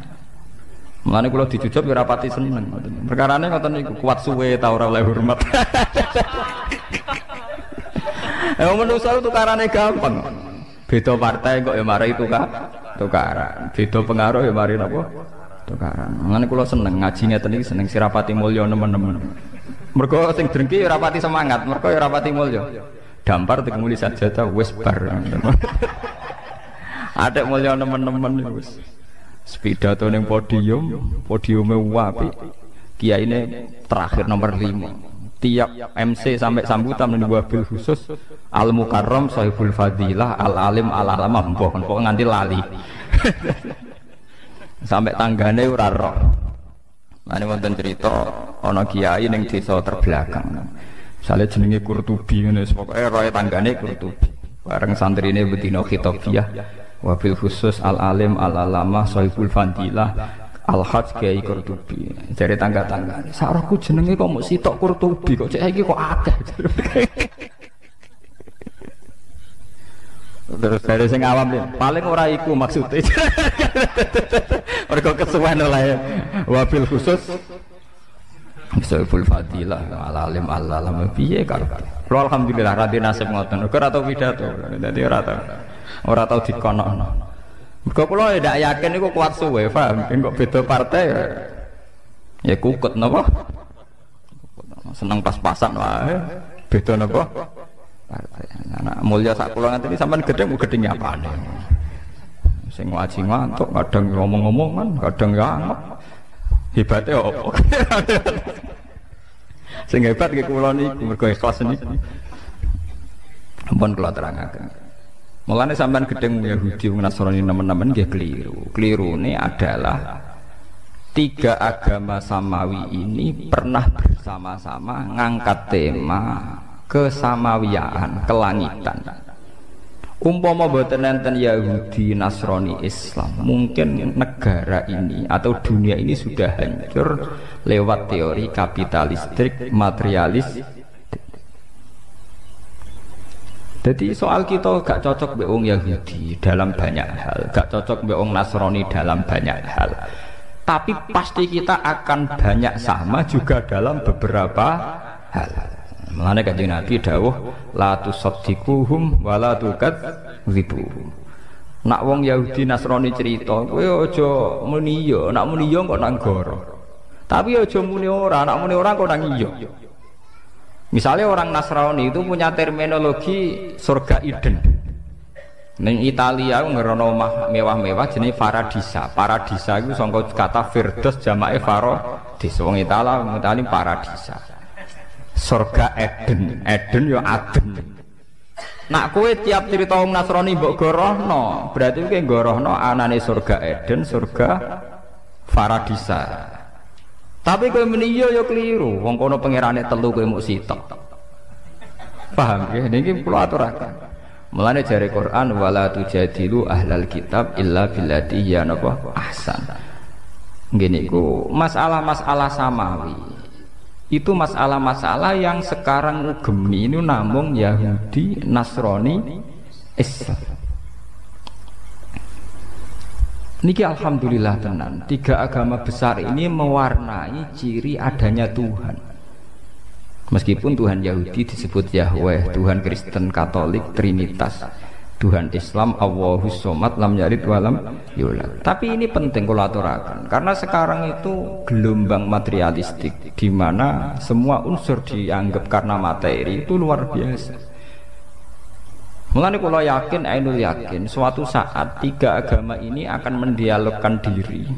Mulane kula dijujup ya ora pati seneng ngoten. Perkarane ngoten niku kuat suwe ta ora oleh hormat. Manusa itu tukarane gampang. Beda partai kok ya mari tukaran. Beda pengaruh ya mari napa? Tukaran. Mangane kula seneng ngaji ngeten iki seneng sirapati mulya nemen-nemen. Mergo sing drengki ora pati semangat, mergo ora pati mulya. Dampar tekmuli sajadah wis bar. Adek mulya nemen-nemen wis. Pidato ning podiume apik. Kiyaine terakhir nomor 5. Tiap MC sampai sambutan ning wabil khusus Al Mukarram Sahibul Fadilah Al Alim Al Alamah mbok nganti lali. Sampai tanggane ora roh. Mane wonten cerita ana kiai ning desa terbelakang. Misalnya jenenge Qurtubi ngono pokoke roe tanggane Qurtubi. Bareng santrine betina khitabiyah wabil khusus al-alim al-alamah sahibul fadilah al-hajj Kiai Qurtubi. Jare tangga-tanggane, "Sakroku jenenge kok mung sitok Qurtubi kok cek iki kok akeh." Terus dari sing awam paling ora iku maksudnya. Mergo kesuwen oleh wabil khusus Sahibul Fadilah al-alim al-alam piye karepe. Kulo alhamdulillah ra di nasib ngoten. Ora tau pidato. Dadi ora tau dikonokno. Mergo kula ndak yakin niku kuat suwe, paham? Kok beda partai ya kukut napa? Seneng pas-pasan wae. Beda napa? Partai. Anak mulya sak kula ngene iki sampean gedhe mu gedhe nyapane. Sing ngaji ngantuk, kadang ngomong-ngomongan, kadang ya hebatnya apa? Sing hebat ki kula niku mergo ikhlas niku. Ampun kula terangaken. Mulane sampean gedeng Yahudi wong Nasrani nemen-nemen nggih keliru. Kelirune adalah tiga agama samawi ini pernah bersama-sama ngangkat tema kesamawiyaan, kelangitan. Umpama boten enten Yahudi, Nasrani, Islam, mungkin negara ini atau dunia ini sudah hancur lewat teori kapitalistik, materialis. Jadi soal kita gak cocok mbek wong Yahudi dalam banyak hal, gak cocok mbek wong Nasrani dalam banyak hal. Tapi pasti kita akan banyak sama juga dalam beberapa hal. Mulane Kanjeng Nabi dawuh la tusaddiquhum wa la tukadzibuhum. Nak wong Yahudi Nasrani cerita, kowe aja muni iya, nak muni iya kok nang goro. Tapi aja muni ora, nak muni ora kok nang iya. Misalnya orang Nasrani itu punya terminologi surga Eden. Ning Italia ngerono omah mewah-mewah jenenge Paradisa. Paradisa iku saka kata Firdaus jamake Faradis. Wong Italia ngenteni Paradisa. Surga Eden, Eden ya Aden. Nak kowe tiap cerita wong Nasrani mbok gorohno, berarti kowe gorohno anane surga Eden, surga Paradisa. Tapi kowe meni ya keliru, wong kono pangerane telu kowe muk sitok. Paham nggih? Niki kula aturaken. Mulane jare Quran wala tujadilu ahlal kitab illa billati hiya ahsan. Nggih niku masalah-masalah samawi. Itu masalah-masalah yang sekarang ugemi ini namung Yahudi, Nasrani, Islam. Niki alhamdulillah tenan. Tiga agama besar ini mewarnai ciri adanya Tuhan. Meskipun Tuhan Yahudi disebut Yahweh, Tuhan Kristen Katolik Trinitas, Tuhan Islam Allahus Somad lam yalid walam yulad. Tapi ini penting kalau aturakan, karena sekarang itu gelombang materialistik di mana semua unsur dianggap karena materi itu luar biasa. Mulane kula yakin, ainul yakin, suatu saat tiga agama ini akan mendialogkan diri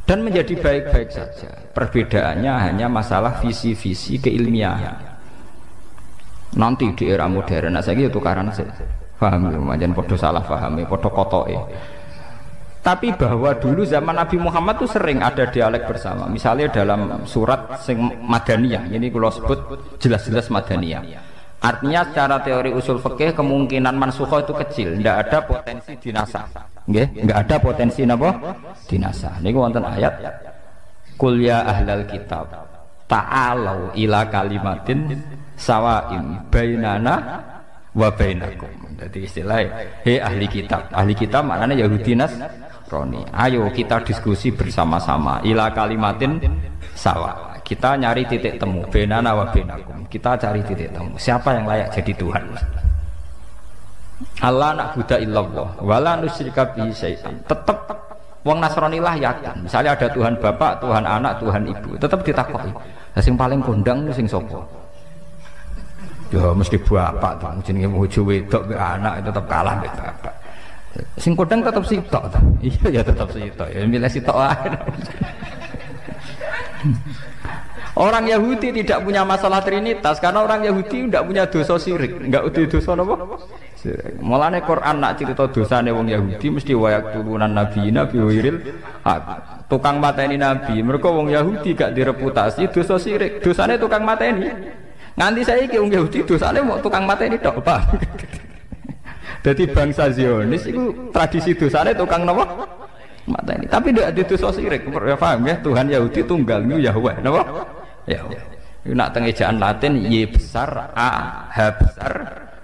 dan menjadi baik-baik saja. Perbedaannya hanya masalah visi-visi keilmiahan. Nanti di era modern, nah saya gitu tukaran sih. Paham ya, macam podo salah pahami, podo kotoke. Tapi bahwa dulu zaman Nabi Muhammad itu sering ada dialek bersama. Misalnya dalam surat sing Madaniyah, ini kalau sebut jelas-jelas Madaniyah. Artinya secara teori usul fikih kemungkinan mansukhoh itu kecil, tidak ada potensi dinasah. Nggih, enggak ada potensi napa? Dinasah. Niku wonten ayat Qul ya ahlal kitab ta'alau ila kalimatin sawaim bainana wa bainakum. Jadi istilahnya hei ahli kitab. Ahli kitab maknanya Yahudi Nasrani. Ayo kita diskusi bersama-sama ila kalimatin sawa. Kita nyari titik temu bainana wa bainakum. Kita cari titik temu. Siapa yang layak jadi Tuhan? Allah na'budu illallah wala nusyrika bihi syai'an. Tetap wong Nasrani lah yakin. Misalnya ada Tuhan Bapak, Tuhan Anak, Tuhan Ibu. Tetap ditakoki. Lah sing paling kondang sing sapa? Ya mesti bapak tuh, jenenge bojo wedok mbek anak tetap kalah mbek bapak. Sing kodang tetap sitok ta. Iya ya tetap sitok. Ya milih sitok ae. Orang Yahudi tidak punya masalah Trinitas karena orang Yahudi tidak punya dosa syirik, enggak ada dosa napa? Syirik. Mulane Quran nak cerita dosane wong Yahudi mesti wayak turunan nabi wiril tukang mateni nabi. Mergo wong Yahudi gak direputasi dosa syirik, dosane tukang mateni. Nganti saiki wong Yahudi dosane mau tukang mateni tok, Pak. Jadi bangsa Zionis itu tradisi dosane tukang napa? Mateni. Tapi ndak ada dosa syirik. Ya paham ya, Tuhan Yahudi tunggal niku Yahweh, napa? Yahweh. Iku nak teng ejaan Latin Y besar, A H besar,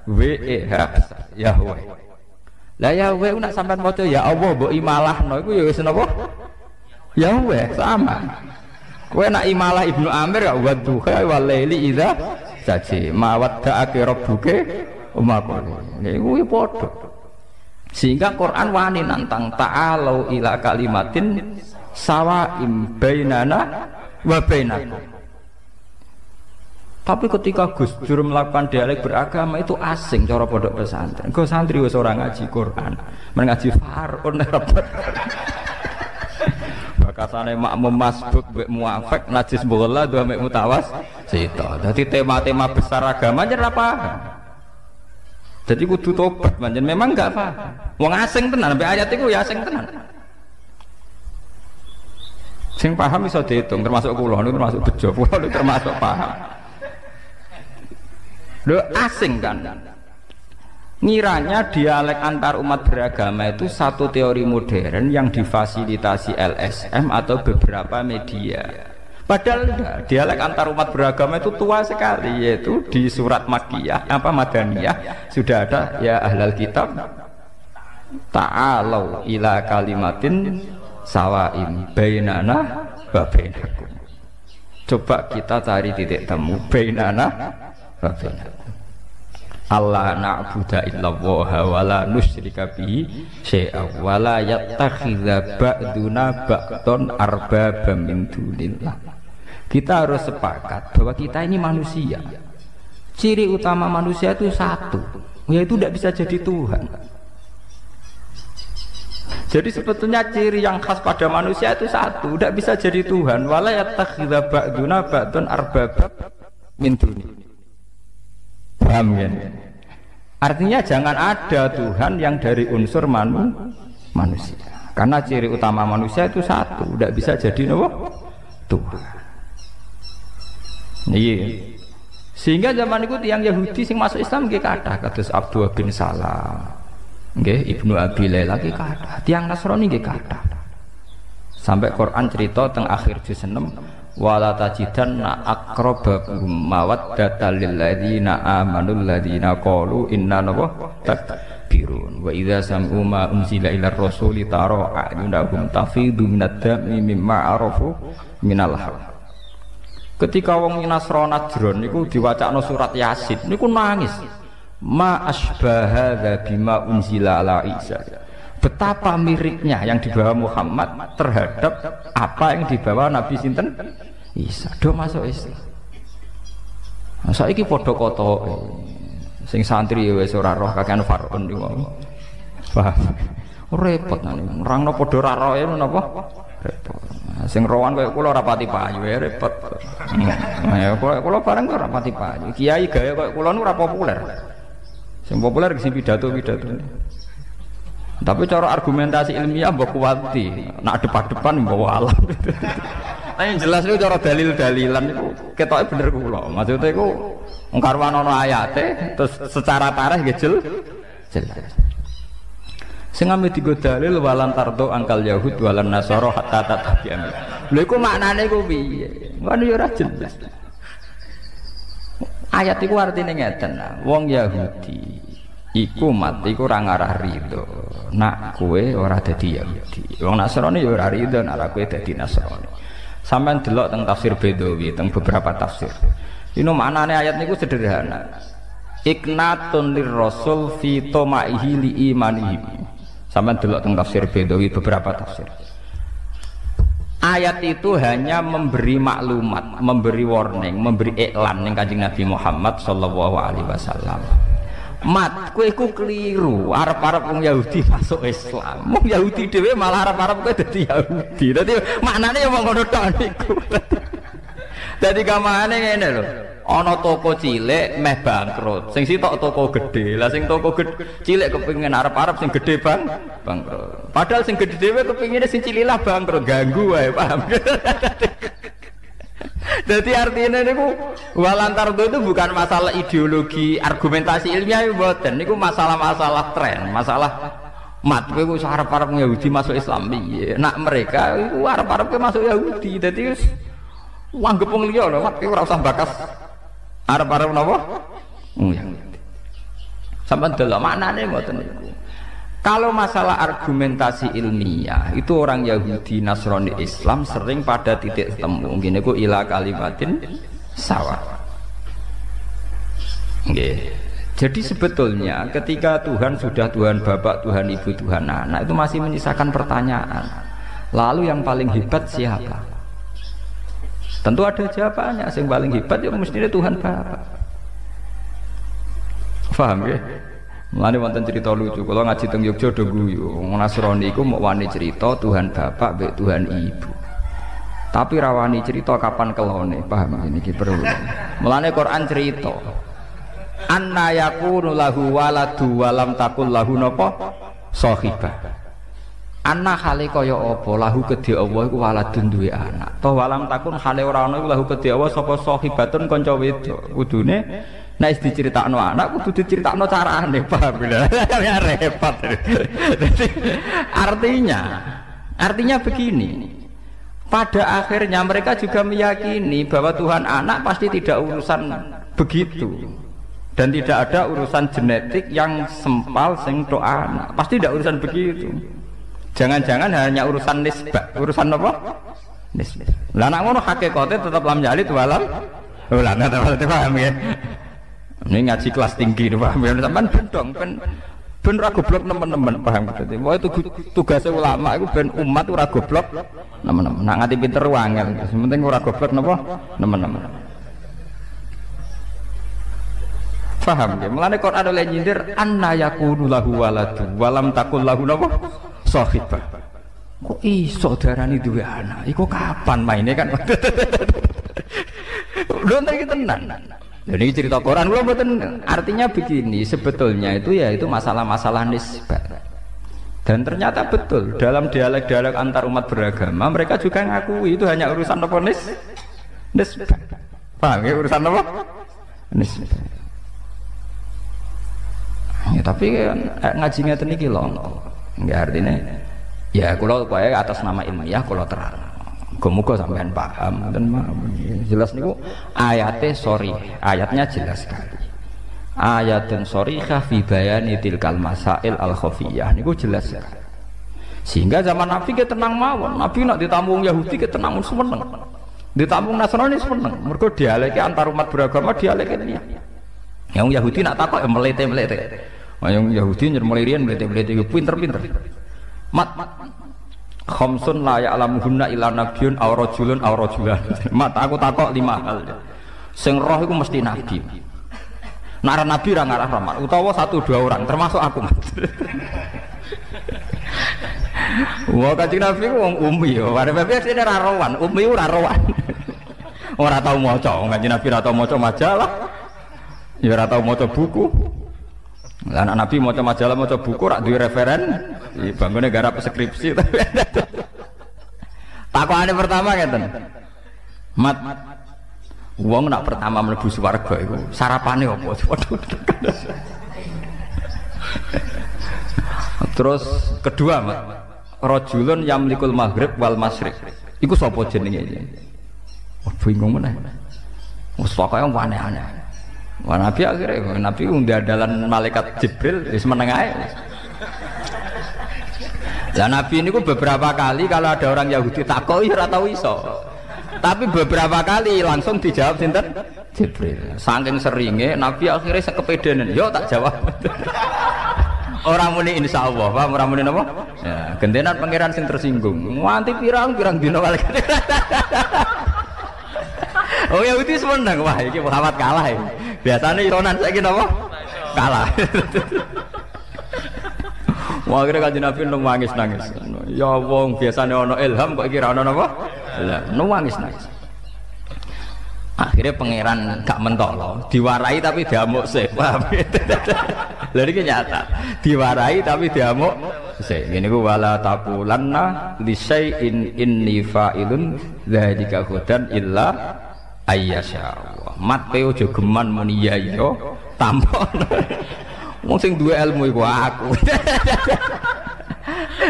W E H besar, Yahweh. Lah Yahweh nak sampean maca ya Allah mbok imalahno iku ya wis napa? Yahweh sama. Kowe nak imalah Ibnu Amir ya wa duha wal laili idza saji ma wadda'aka rabbuka ummaqul. Niku ya padha. Sehingga Quran wani nantang ta'alau ila kalimatin sawa'im bainana wa bainakum. Tapi ketika Gus Dur melakukan dialek beragama itu asing cara pondok pesantren. Kok santri wis ora ngaji Quran, mengaji farun repot. Bakasane makmum masbuk mbek muafik najis bola dua mek mutawas sita. Dadi tema-tema besar agama ora paham. Jadi kudu tobat manjen memang enggak paham. Wong asing tenan mbek ayat iku ya asing tenan. Sing paham iso diitung termasuk kula niku termasuk bejo, kula niku termasuk paham. Lho asing kan. Ngiranya dialek antar umat beragama itu satu teori modern yang difasilitasi LSM atau beberapa media. Padahal enggak, dialek antar umat beragama itu tua sekali, yaitu di surat Makkiyah Madaniyah sudah ada ya ahlal kitab ta'alau ila kalimatin sawa'im bainana wa bainakum. Coba kita cari titik temu bainana wa bainakum. Allah na'budu illallah wa la nusyrika bihi syai'a wa la yattakhidha ba'duna ba'dun arbabam min dunillah. Kita harus sepakat bahwa kita ini manusia. Ciri utama manusia itu satu, yaitu tidak bisa jadi Tuhan. Jadi sebetulnya ciri yang khas pada manusia itu satu, tidak bisa jadi Tuhan. Wa la yattakhidha ba'duna ba'dun arbabam min dunillah. Paham ya? Artinya jangan ada Tuhan yang dari unsur manusia. Karena ciri utama manusia itu satu, tidak bisa jadi Tuhan. Iya. Sehingga zaman itu tiang Yahudi sing masuk Islam nggih kathah kados Abdullah bin Salam. Nggih Ibnu Abi Laila nggih kathah. Tiang Nasrani nggih kathah. Sampai Quran cerita teng akhir juz 6 wala tajidanna aqrabahum mawaddatal lil ladzina amanu alladzina qalu inna takbirun wa idza sam'u ma unzila ila rasuli tara a'yunahum tafidu minad dam'i mimma arafu minal haq. Ketika wong Nasrani Najran niku diwacakno surat Yasin niku nangis ma asbaha bima unzila ala Isa. Betapa miripnya yang dibawa Muhammad terhadap apa yang dibawa Nabi sinten Isa. Do masuk Islam. Nah, saiki padha kotoke. Sing santri wis ora roh kakean Faraun niku. Paham. Repot nang nerangno padha ora roh napa? Repot. Sing rowan kaya kula ora pati payu ya repot. Ya kula bareng ora pati payu. Kiai gaya kaya kula niku ora populer. Sing populer sing pidato-pidato. Tapi cara argumentasi ilmiah mbok kuwati, nak depan-depan mbok alam. Nah yang jelas itu cara dalil-dalilan itu ketoke bener kula. Maksudnya iku wong karwan ana ayate terus secara tarikh nggih jelas. Sing ame digo dalil walan tardo angkal Yahud walan Nasara hatta tatabi'an. Lha iku maknane iku piye? Ngono ya ora jelas. Ayat iku artine ngeten, wong Yahudi iku mati iku ora ngarah rido. Nak kowe ora dadi Yahudi. Wong Nasrani ya ora rido nek kowe dadi Nasrani. Sampeyan delok teng tafsir Bedawi, teng beberapa tafsir. Ini maknane ayat niku sederhana. Iknatun lirrasul fi tomaihi li imanihi. Sampeyan delok teng tafsir Bedawi beberapa tafsir. Ayat itu hanya memberi maklumat, memberi warning, memberi iklan ning Kanjeng Nabi Muhammad sallallahu alaihi wasallam. Mat, kowe iku keliru. Arep-arep wong Yahudi masuk Islam. Wong Yahudi dhewe malah arep-arep kowe dadi Yahudi. Dadi maknane ya wong ngono tok niku. Dadi gamane ngene lho. Ana toko cilik meh bangkrut. Sing sitok toko gede. Lah sing toko cilik kepengin arep-arep sing gede bangkrut. Padahal sing gede dhewe kepengine sing cilik lah bangkrut, ganggu wae, paham. Jadi artinya niku walantar itu bukan masalah ideologi, argumentasi ilmiah mboten. Niku masalah-masalah tren, masalah mat kowe wis arep-arep Yahudi masuk Islam piye. Nak mereka iku arep-arep masuk Yahudi. Dadi wis anggap wong liya lho, mat kowe ora usah bakas arep-arep napa? Yahudi. Sampeyan delok maknane mboten niku. Kalau masalah argumentasi ilmiah itu orang Yahudi, Nasrani, Islam sering pada titik temu. Mungkin itu ila kalimatin sawa. Okay. Jadi sebetulnya ketika Tuhan sudah Tuhan Bapak, Tuhan Ibu, Tuhan Anak itu masih menyisakan pertanyaan. Lalu yang paling hebat siapa? Tentu ada jawabannya. Yang paling hebat ya mestinya Tuhan Bapak. Paham ya? Mulane wonten cerita lucu, kalau ngaji teng Yogya do guyu, Nasrani iku mau wani cerita Tuhan Bapak mbek Tuhan Ibu. Tapi rawani cerita kapan kelone, paham ini ki perlu. Mulane Quran cerita anna yakunu lahu waladu walam takul lahu napa sahibah. Anna hale kaya apa lahu kedhe Allah iku waladun duwe anak. Toh walam takun hale ora ana iku lahu kedhe Allah sapa sahibatun kanca wedok. Kudune nek diceritakno anak kudu diceritakno carane, paham lho. Ya repot. Artinya begini. Pada akhirnya mereka juga meyakini bahwa Tuhan anak pasti tidak urusan begitu. Dan tidak ada urusan genetik yang sempal sing tok anak. Pasti tidak urusan begitu. Jangan-jangan hanya urusan nisbah. Urusan apa? Nisbah. Lah nek ngono hakikate tetap lam jalid walam. Lah nggak paham ya. Ini ngaji kelas tinggi paham ya, sampean bendong ben ora goblok nemen-nemen paham gitu. Wah itu tugasnya ulama itu ben umat ora goblok nemen-nemen. Nak ngati pinter wangel, penting ora goblok napa nemen-nemen. Paham ya? Mulane Quran oleh nyindir anna yakunu lahu waladu walam takul lahu napa sahibah. Kok iso darani duwe anak? Iku kapan maine kan? Lho iki tenan. Jadi cerita Quran artinya begini, sebetulnya itu ya itu masalah-masalah nisbah. Dan ternyata betul dalam dialek-dialek antar umat beragama mereka juga ngakui itu hanya urusan apa nisbah. Paham ya urusan apa? Nisbah. Ya tapi ngaji ngeten iki lho. Enggak artinya ya kula kowe atas nama ilmiah kula terang. Muga-muga sampean paham dan jelas niku ayate sorry, ayatnya jelas sekali. Ayatun sorihah fi bayani tilkal masail al khafiyah niku jelas sekali. Sehingga zaman Nabi ke tenang mawon, Nabi nak ditampung Yahudi ke tenang seneng. Ditampung Nasrani seneng. Mergo dialeke antar umat beragama dialeke ini. Yang Yahudi nak takok melete-melete. Yang Yahudi nyermeli riyen melete-melete pinter-pinter. Mat khamsun la ya'lamuhunna illa nabiyyun aw rajulun aw rajulan. Mat aku takok 5 hal. Sing roh iku mesti nabi. Nek nabi ra ngarah rahmat utawa 1-2 orang termasuk aku. Wah kanjeng Nabi ku wong umi yo. Arep sene ra rowan, umi ora rowan. Ora tau maca, kanjeng Nabi ora tau maca majalah. Ya ora tau maca buku. Lah anak Nabi maca majalah maca buku rak duwe referen, bangunnya garap skripsi. Takokane pertama ngeten. Mat wong nak pertama mlebu swarga iku sarapane apa? Waduh. Terus kedua, Mat. Rajulun yamlikul maghrib wal masyriq. Iku sapa jenenge iki? Oh, bingung meneh. Wes pokoke aneh-aneh. Wah Nabi akhirnya, Nabi undalan malaikat Jibril wis meneng ae. Lah Nabi ini beberapa kali kalau ada orang Yahudi takoi ora tau iso. Tapi beberapa kali langsung dijawab sinten? Jibril. Saking seringe Nabi akhirnya sekepedenan, yo tak jawab. Orang muni insyaallah, Pak, orang muni napa? Ya, gentenan pangeran sing tersinggung. Nganti pirang-pirang dina malaikat. Oh Yahudi seneng, wah iki Muhammad kalah ya. Biasanya ironan saiki napa? Kalah. Wah akhirnya kanjeng Nabi nangis. Ya wong biasanya ana ilham kok iki ra ana napa? Lah nangis. Akhirnya pangeran gak mentolo, diwarai tapi diamuk sih. Paham? Lha iki nyata. Diwarai tapi diamuk. Sik ngene ku wala taqulanna li syai'in inni fa'ilun dzalika hudan illa ayyasha Allah. Mat kowe aja geman muni ya iya tampon. Wong sing duwe ilmu iku aku.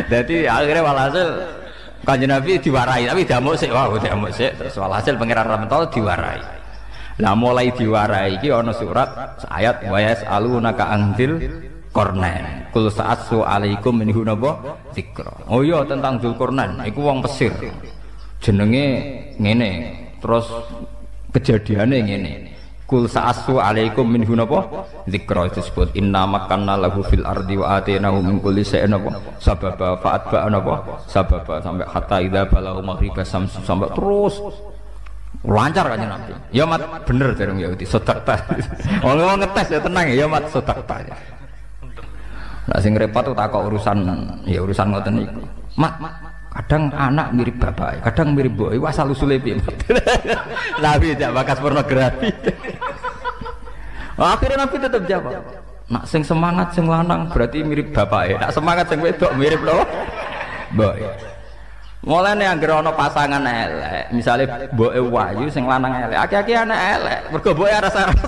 Dadi akhirnya walhasil Kanjeng Nabi diwarai tapi diamuk sik. Wah, diamuk sik terus walhasil pangeran Rahmatullah diwarai. Lah mulai diwarai iki ana surat ayat wa yasalunaka anzil Qornain. Kul sa'atsu alaikum minhu napa dzikra. Oh iya tentang Dzulqarnain iku wong Mesir. Jenenge ngene. Terus kejadiane ngene. Kul sa'atsu alaikum minhu napa dzikra disebut inna makanna lahu fil ardi wa atainahu min kulli shay'in napa sababa fa'atba napa sababa sampai hatta idza balagha maghribas samsu sampai terus lancar kan Nabi. Ya mat bener dereng Yahudi sedekah. Wong ngetes ya tenang ya mat sedekah. Lah sing repot tuh takok urusan ya urusan ngoten niku. Mat kadang anak mirip bapak, kadang mirip mbok. Iku asal usule piye? Nabi jak bakas pornografi. Akhirnya Nabi tetap jawab. Nak sing semangat sing lanang berarti mirip bapak. Nak semangat sing wedok mirip lho. Mbok. Mulane anggere ana pasangan elek, misale mboke wayu sing lanang elek, aki-aki anak elek, mergo mboke aras-aras.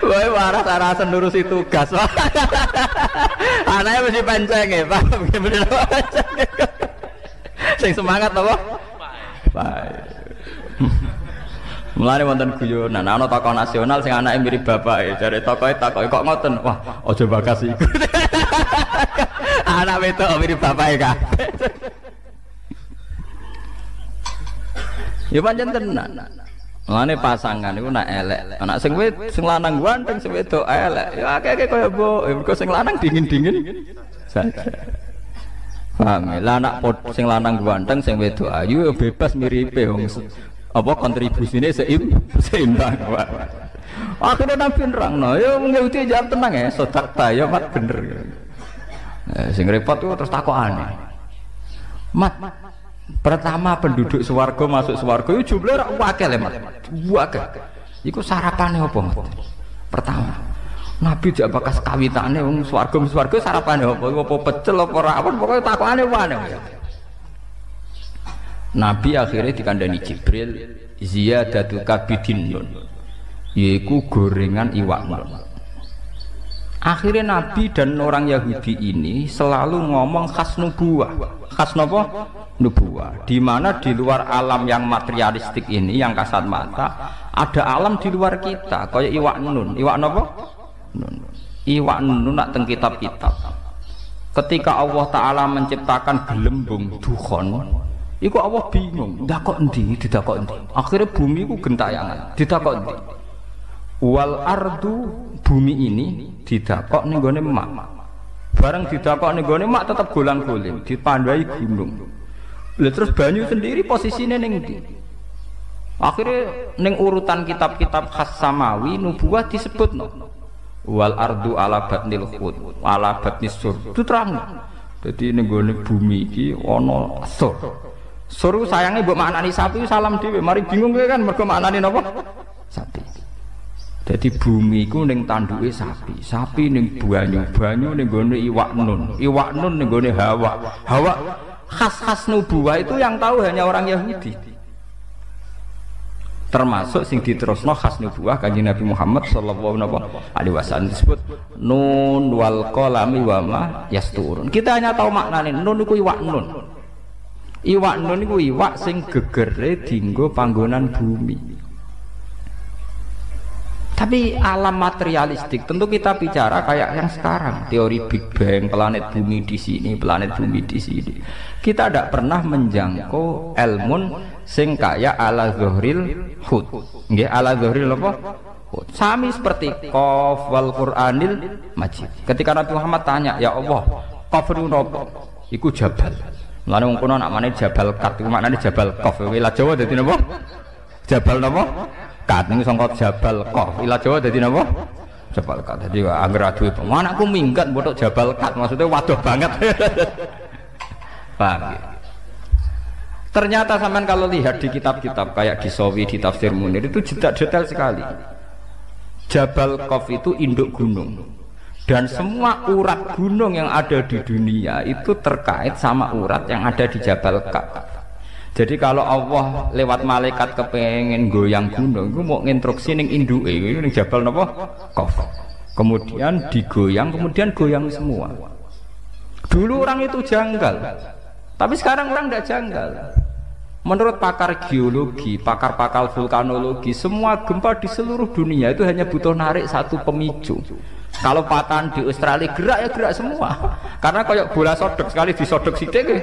Woe waras-arasen nurusi tugas. Anaknya mesti panceng ya, Pak. Bener panceng. Sing semangat apa? Baik. Mulane wonten guyonan ana tokoh nasional sing anake mirip bapake. Jare tokohe takoki kok ngoten. Wah, aja bakas iku. Anak wedok mirip bapake kabeh. Ya pancen tenan. Mulane pasangan iku nek elek, anak sing lanang ganteng sing wedok elek. Ya akeh-akeh kaya mbok, mergo sing lanang dingin-dingin saja. Paham ya? Lah anak sing lanang ganteng sing wedok ayu bebas miripe wong apa kontribusine seimbang. Akhirnya Nabi nerangno, ya wong Yahudi jawab tenang ya, sedekah ya mat bener. Sing repot ku terus takokane. Mat, pertama penduduk swarga masuk swarga itu jumlah rak akeh le mat. Akeh. Iku sarapane apa, Mat? Pertama, Nabi jak bakas kawitane wong swarga sarapane apa? Apa pecel apa rawon pokoke takokane wae. Nabi akhirnya dikandani Jibril ziyadatul kabidin nun, yaitu gorengan iwak nun. Akhirnya Nabi dan orang Yahudi ini selalu ngomong khas nubuwah. Khas apa? Nubuwah. Di mana di luar alam yang materialistik ini, yang kasat mata, ada alam di luar kita. Kayak iwak nun. Iwak apa? Nun. Iwak nun nak teng kitab-kitab. Ketika Allah Ta'ala menciptakan gelembung dukhon, iku Allah bingung, dakok endi, didakok endi. Akhirnya bumi iku gentayangan, didakok endi. Wal ardu, bumi ini didakok ning gone mak. Bareng didakok ning gone mak tetep golang-goling, dipandai gunung. Lah terus banyu sendiri posisine ning ndi? Akhirnya ning urutan kitab-kitab khas samawi nubuwah disebutno. Wal ardu ala batnil khut, ala batnis sur. Itu terang. Jadi ning gone bumi iki ana sur. Suruh sayangnya buat maknani sapi salam dhewe, mari bingung kan mergo maknani napa? Sapi. Jadi bumi iku ning tanduke sapi, sapi ning banyu ning gone iwak nun ning gone hawa. Hawa khas-khas nubuwah itu yang tahu hanya orang Yahudi. Termasuk sing diterusno khas nubuwah Kanjeng Nabi Muhammad sallallahu alaihi wasallam disebut nun wal qalami wa ma yasturun. Kita hanya tahu maknane nun iku iwak nun. Iwak nun iku iwak sing gegere dienggo panggonan bumi. Tapi alam materialistik tentu kita bicara kayak yang sekarang, teori Big Bang, planet bumi di sini, planet bumi di sini. Kita tidak pernah menjangkau ilmun sing kaya ala zuhril hud. Nggih, ala zuhril apa? Hud. Sami seperti qaf wal Qur'anil Majid. Ketika Nabi Muhammad tanya, "Ya Allah, qaf napa?" Iku jabal. Mulane wong kono nak mane Jabal Kat iku maknane Jabal Qaf. Wilayah Jawa dadi napa? Jabal napa? Kat niku sangka Jabal Qaf. Wilayah Jawa dadi napa? Jabal Kat. Dadi anggere aduh anakku minggat botok Jabal Kat maksudnya waduh banget. Paham ya? Ternyata sampean kalau lihat di kitab-kitab kayak di Sawi, di Tafsir Munir itu detail sekali. Jabal Qaf itu induk gunung. Dan semua urat gunung yang ada di dunia itu terkait sama urat yang ada di Jabal Qaf. Jadi kalau Allah lewat malaikat kepengen goyang gunung, itu mau nginstruksi ning induke ning Jabal napa? Qaf. Kemudian digoyang, kemudian goyang semua. Dulu orang itu janggal. Tapi sekarang orang tidak janggal. Menurut pakar geologi, pakar-pakar vulkanologi, semua gempa di seluruh dunia itu hanya butuh narik satu pemicu. Kalau patahan di Australia gerak ya gerak semua. Karena kayak bola sodok sekali disodok sidik ya.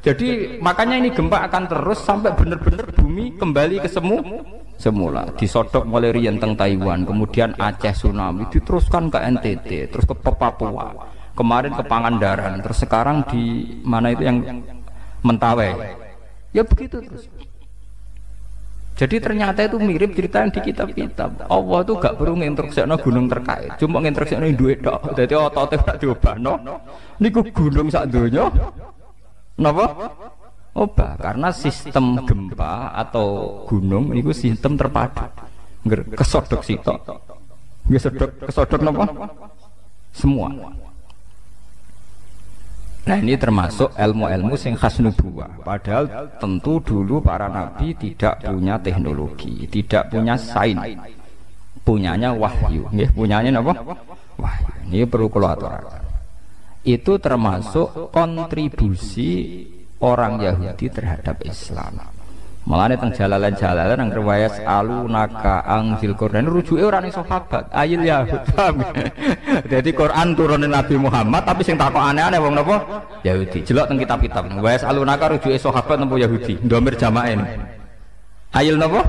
Jadi makanya ini gempa akan terus sampai benar-benar bumi kembali ke semula. Disodok mulai riyen teng Taiwan, kemudian Aceh tsunami, diteruskan ke NTT, terus ke Papua. Kemarin ke Pangandaran, terus sekarang di mana itu yang Mentawai. Ya begitu terus. Jadi ternyata itu mirip cerita yang di kitab-kitab. Allah itu gak perlu nginstruksikno gunung terkait, cuma nginstruksikno duit tok. Dadi otote gak diobahno. Niku gunung sak donya. Napa? Obah, karena sistem gempa atau gunung niku sistem terpadu. Kesodok sitok. Nggih kesodok napa? Semua. Nah ini termasuk ilmu-ilmu sing khas nubuwah. Padahal tentu dulu para nabi tidak punya teknologi, tidak punya sains, punyanya wahyu. Nggih, punyanya apa? Wahyu. Ini perlu kula aturaken. Itu termasuk kontribusi orang Yahudi terhadap Islam. Mulane teng jalalan-jalalan nang riwayat alunaka angzil Quran rujuke ora ning sahabat, ayil Yahud. Jadi Quran turunin Nabi Muhammad tapi sing takok aneh-aneh wong napa? Yahudi. Jelok teng kitab-kitab. Riwayat alunaka rujuke sahabat napa Yahudi? Ndomir jamaen. Ayil napa?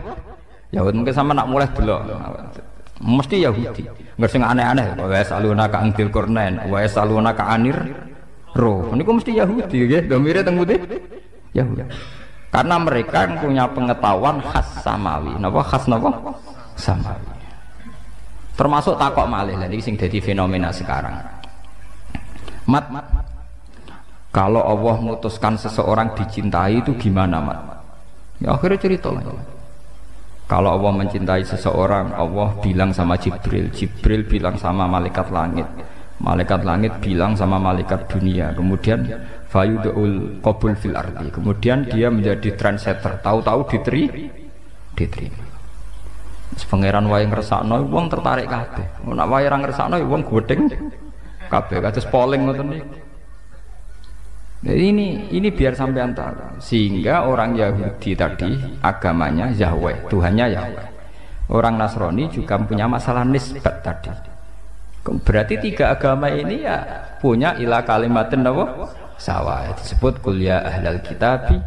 Yahud mungkin sama nak mulai delok. Mesti Yahudi. Enggak sing aneh-aneh. Riwayat alunaka angzil Quran, riwayat alunaka anir roh. Niku mesti Yahudi nggih. Ndomire teng putih Yahudi. Karena mereka yang punya pengetahuan khas samawi. Napa khas napa? Samawi. Termasuk takok malih lha iki sing dadi fenomena sekarang. Mat, kalau Allah memutuskan seseorang dicintai itu gimana, Mat? Ya akhirnya cerita lah. Kalau Allah mencintai seseorang, Allah bilang sama Jibril, Jibril bilang sama malaikat langit, malaikat langit bilang sama malaikat dunia, kemudian fayudul qabul fil ardi, kemudian dia menjadi trendsetter, tahu-tahu diterima. Pangeran wae ngersakno wong tertarik kabeh. Nek wae ora ngersakno wong godheng kabeh kados polling ngoten niku. Jadi ini biar sampean tahu, sehingga orang Yahudi tadi agamanya Yahweh, Tuhannya Yahweh. Orang Nasrani juga punya masalah nisbat tadi. Berarti tiga agama ini ya punya ila kalimatin apa? Sawa. Disebut kul ya ahlal kitabi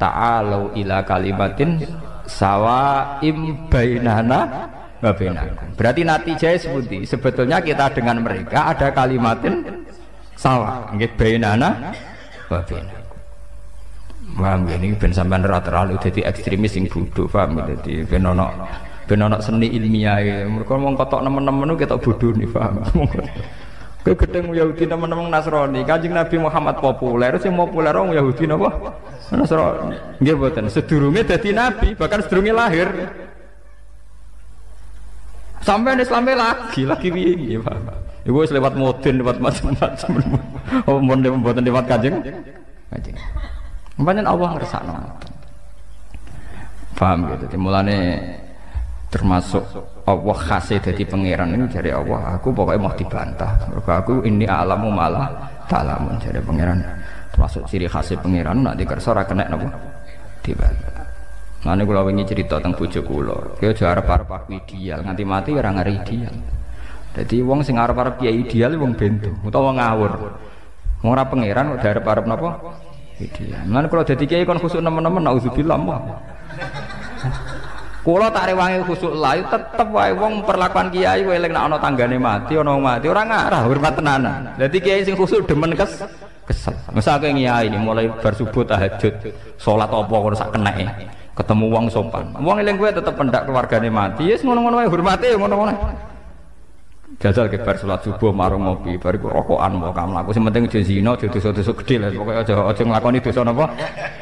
ta'alu ila kalimatin sawaim bainana wa bainakum. Berarti natijahnya seperti sebetulnya kita dengan mereka ada kalimatin sawa. Nggih bainana wa bainakum. Paham ini ben sampean ora terlalu dadi ekstremis sing bodho, paham dadi ben ono seni ilmiah. Mereka mau kotok nemen-nemen kita bodoh nih, paham? Kowe gedeng Yahudi nemen-nemen Nasrani. Kanjeng Nabi Muhammad populer, sing populer wong Yahudi napa? Nasrani. Nggih mboten, sedurunge dadi nabi, bahkan sedurunge lahir. Sampai Islamnya lagi piye, paham? Iku wis lewat modern, lewat macam-macam. Oh, mboten lewat Kanjeng. Pancen Allah ngersakno. Paham gitu. Mulane termasuk Allah khasih dari pangeran ini dari Allah, aku pokoknya mau dibantah. Mergo aku ini alamu malah ta'lamun dari pangeran. Termasuk ciri khasih pangeran nak dikersa ora kena napa dibantah. Mane kula wingi cerita teng bojo kula, dia aja arep-arep aku ideal, nganti mati ora ngari ideal. Dadi wong sing arep-arep kiai ideal wong bento utawa ngawur. Wong ora pangeran kok arep-arep napa ideal. Mane kula dadi kiai kon khusuk nemen-nemen nauzubillah. Kula tak rewangi khusuk layu tetep wae wong perlakuan kiai kowe eling nek ana tanggane mati ana wong mati ora ngarah hormat tenanan. Dadi kiai sing khusuk demen kesel. Mesake kiai mulai bar subuh tahajud, salat apa kono sak keneke. Ketemu wong sopan. Wong eling kowe tetep pendak keluargane mati. Wis ngono-ngono wae hormate ngono-ngono. Jajal ke bar salat subuh marung ngopi, bariku rokokan mau mlaku. Sing penting aja zina, aja dosa-dosa gedhe lah. Pokoke aja nglakoni dosa napa?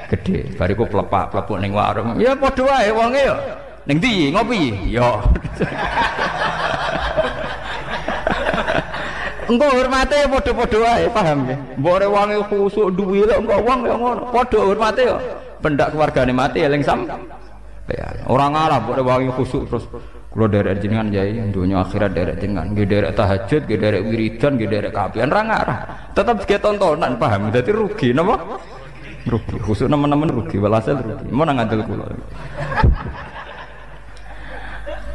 Gedhe. Bariku plepuk ning warung. Ya padha wae wonge ya. Ning ndi ngopi? Ya. Engko hormate padha-padha wae, paham nggih? Mbok ora wonge khusuk duwe lho engko wong ya ngono. Padha hormate ya. Pendak keluargane mati eling sam. Ya, orang Arab ora wonge khusuk terus kula derek jenengan yai dunya akhirat derek jenengan nggih derek tahajud nggih derek wiridan nggih derek kapian ra ngarah tetep ge tontonan paham dadi rugi napa rugi khusuk nemen-nemen rugi walhasil rugi mun ngandel kula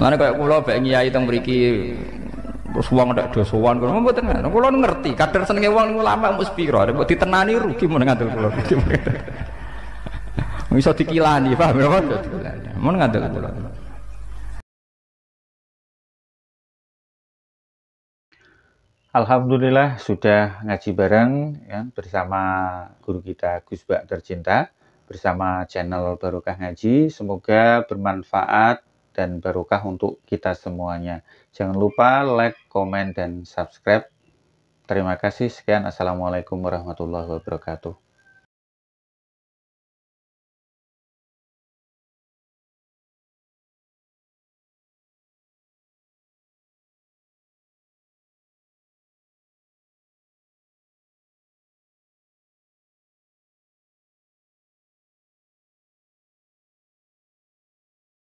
Mane kaya kula bae nyai teng mriki terus wong ndak do sowan kula mboten kula ngerti kadar senenge wong ulama mesti pira nek ditenani rugi mun ngandel kula iso dikilani paham ya mun ngandel kula Alhamdulillah sudah ngaji bareng ya, bersama guru kita Gus Bak tercinta bersama channel Barokah Ngaji. Semoga bermanfaat dan barokah untuk kita semuanya. Jangan lupa like, komen, dan subscribe. Terima kasih. Sekian. Assalamualaikum warahmatullahi wabarakatuh.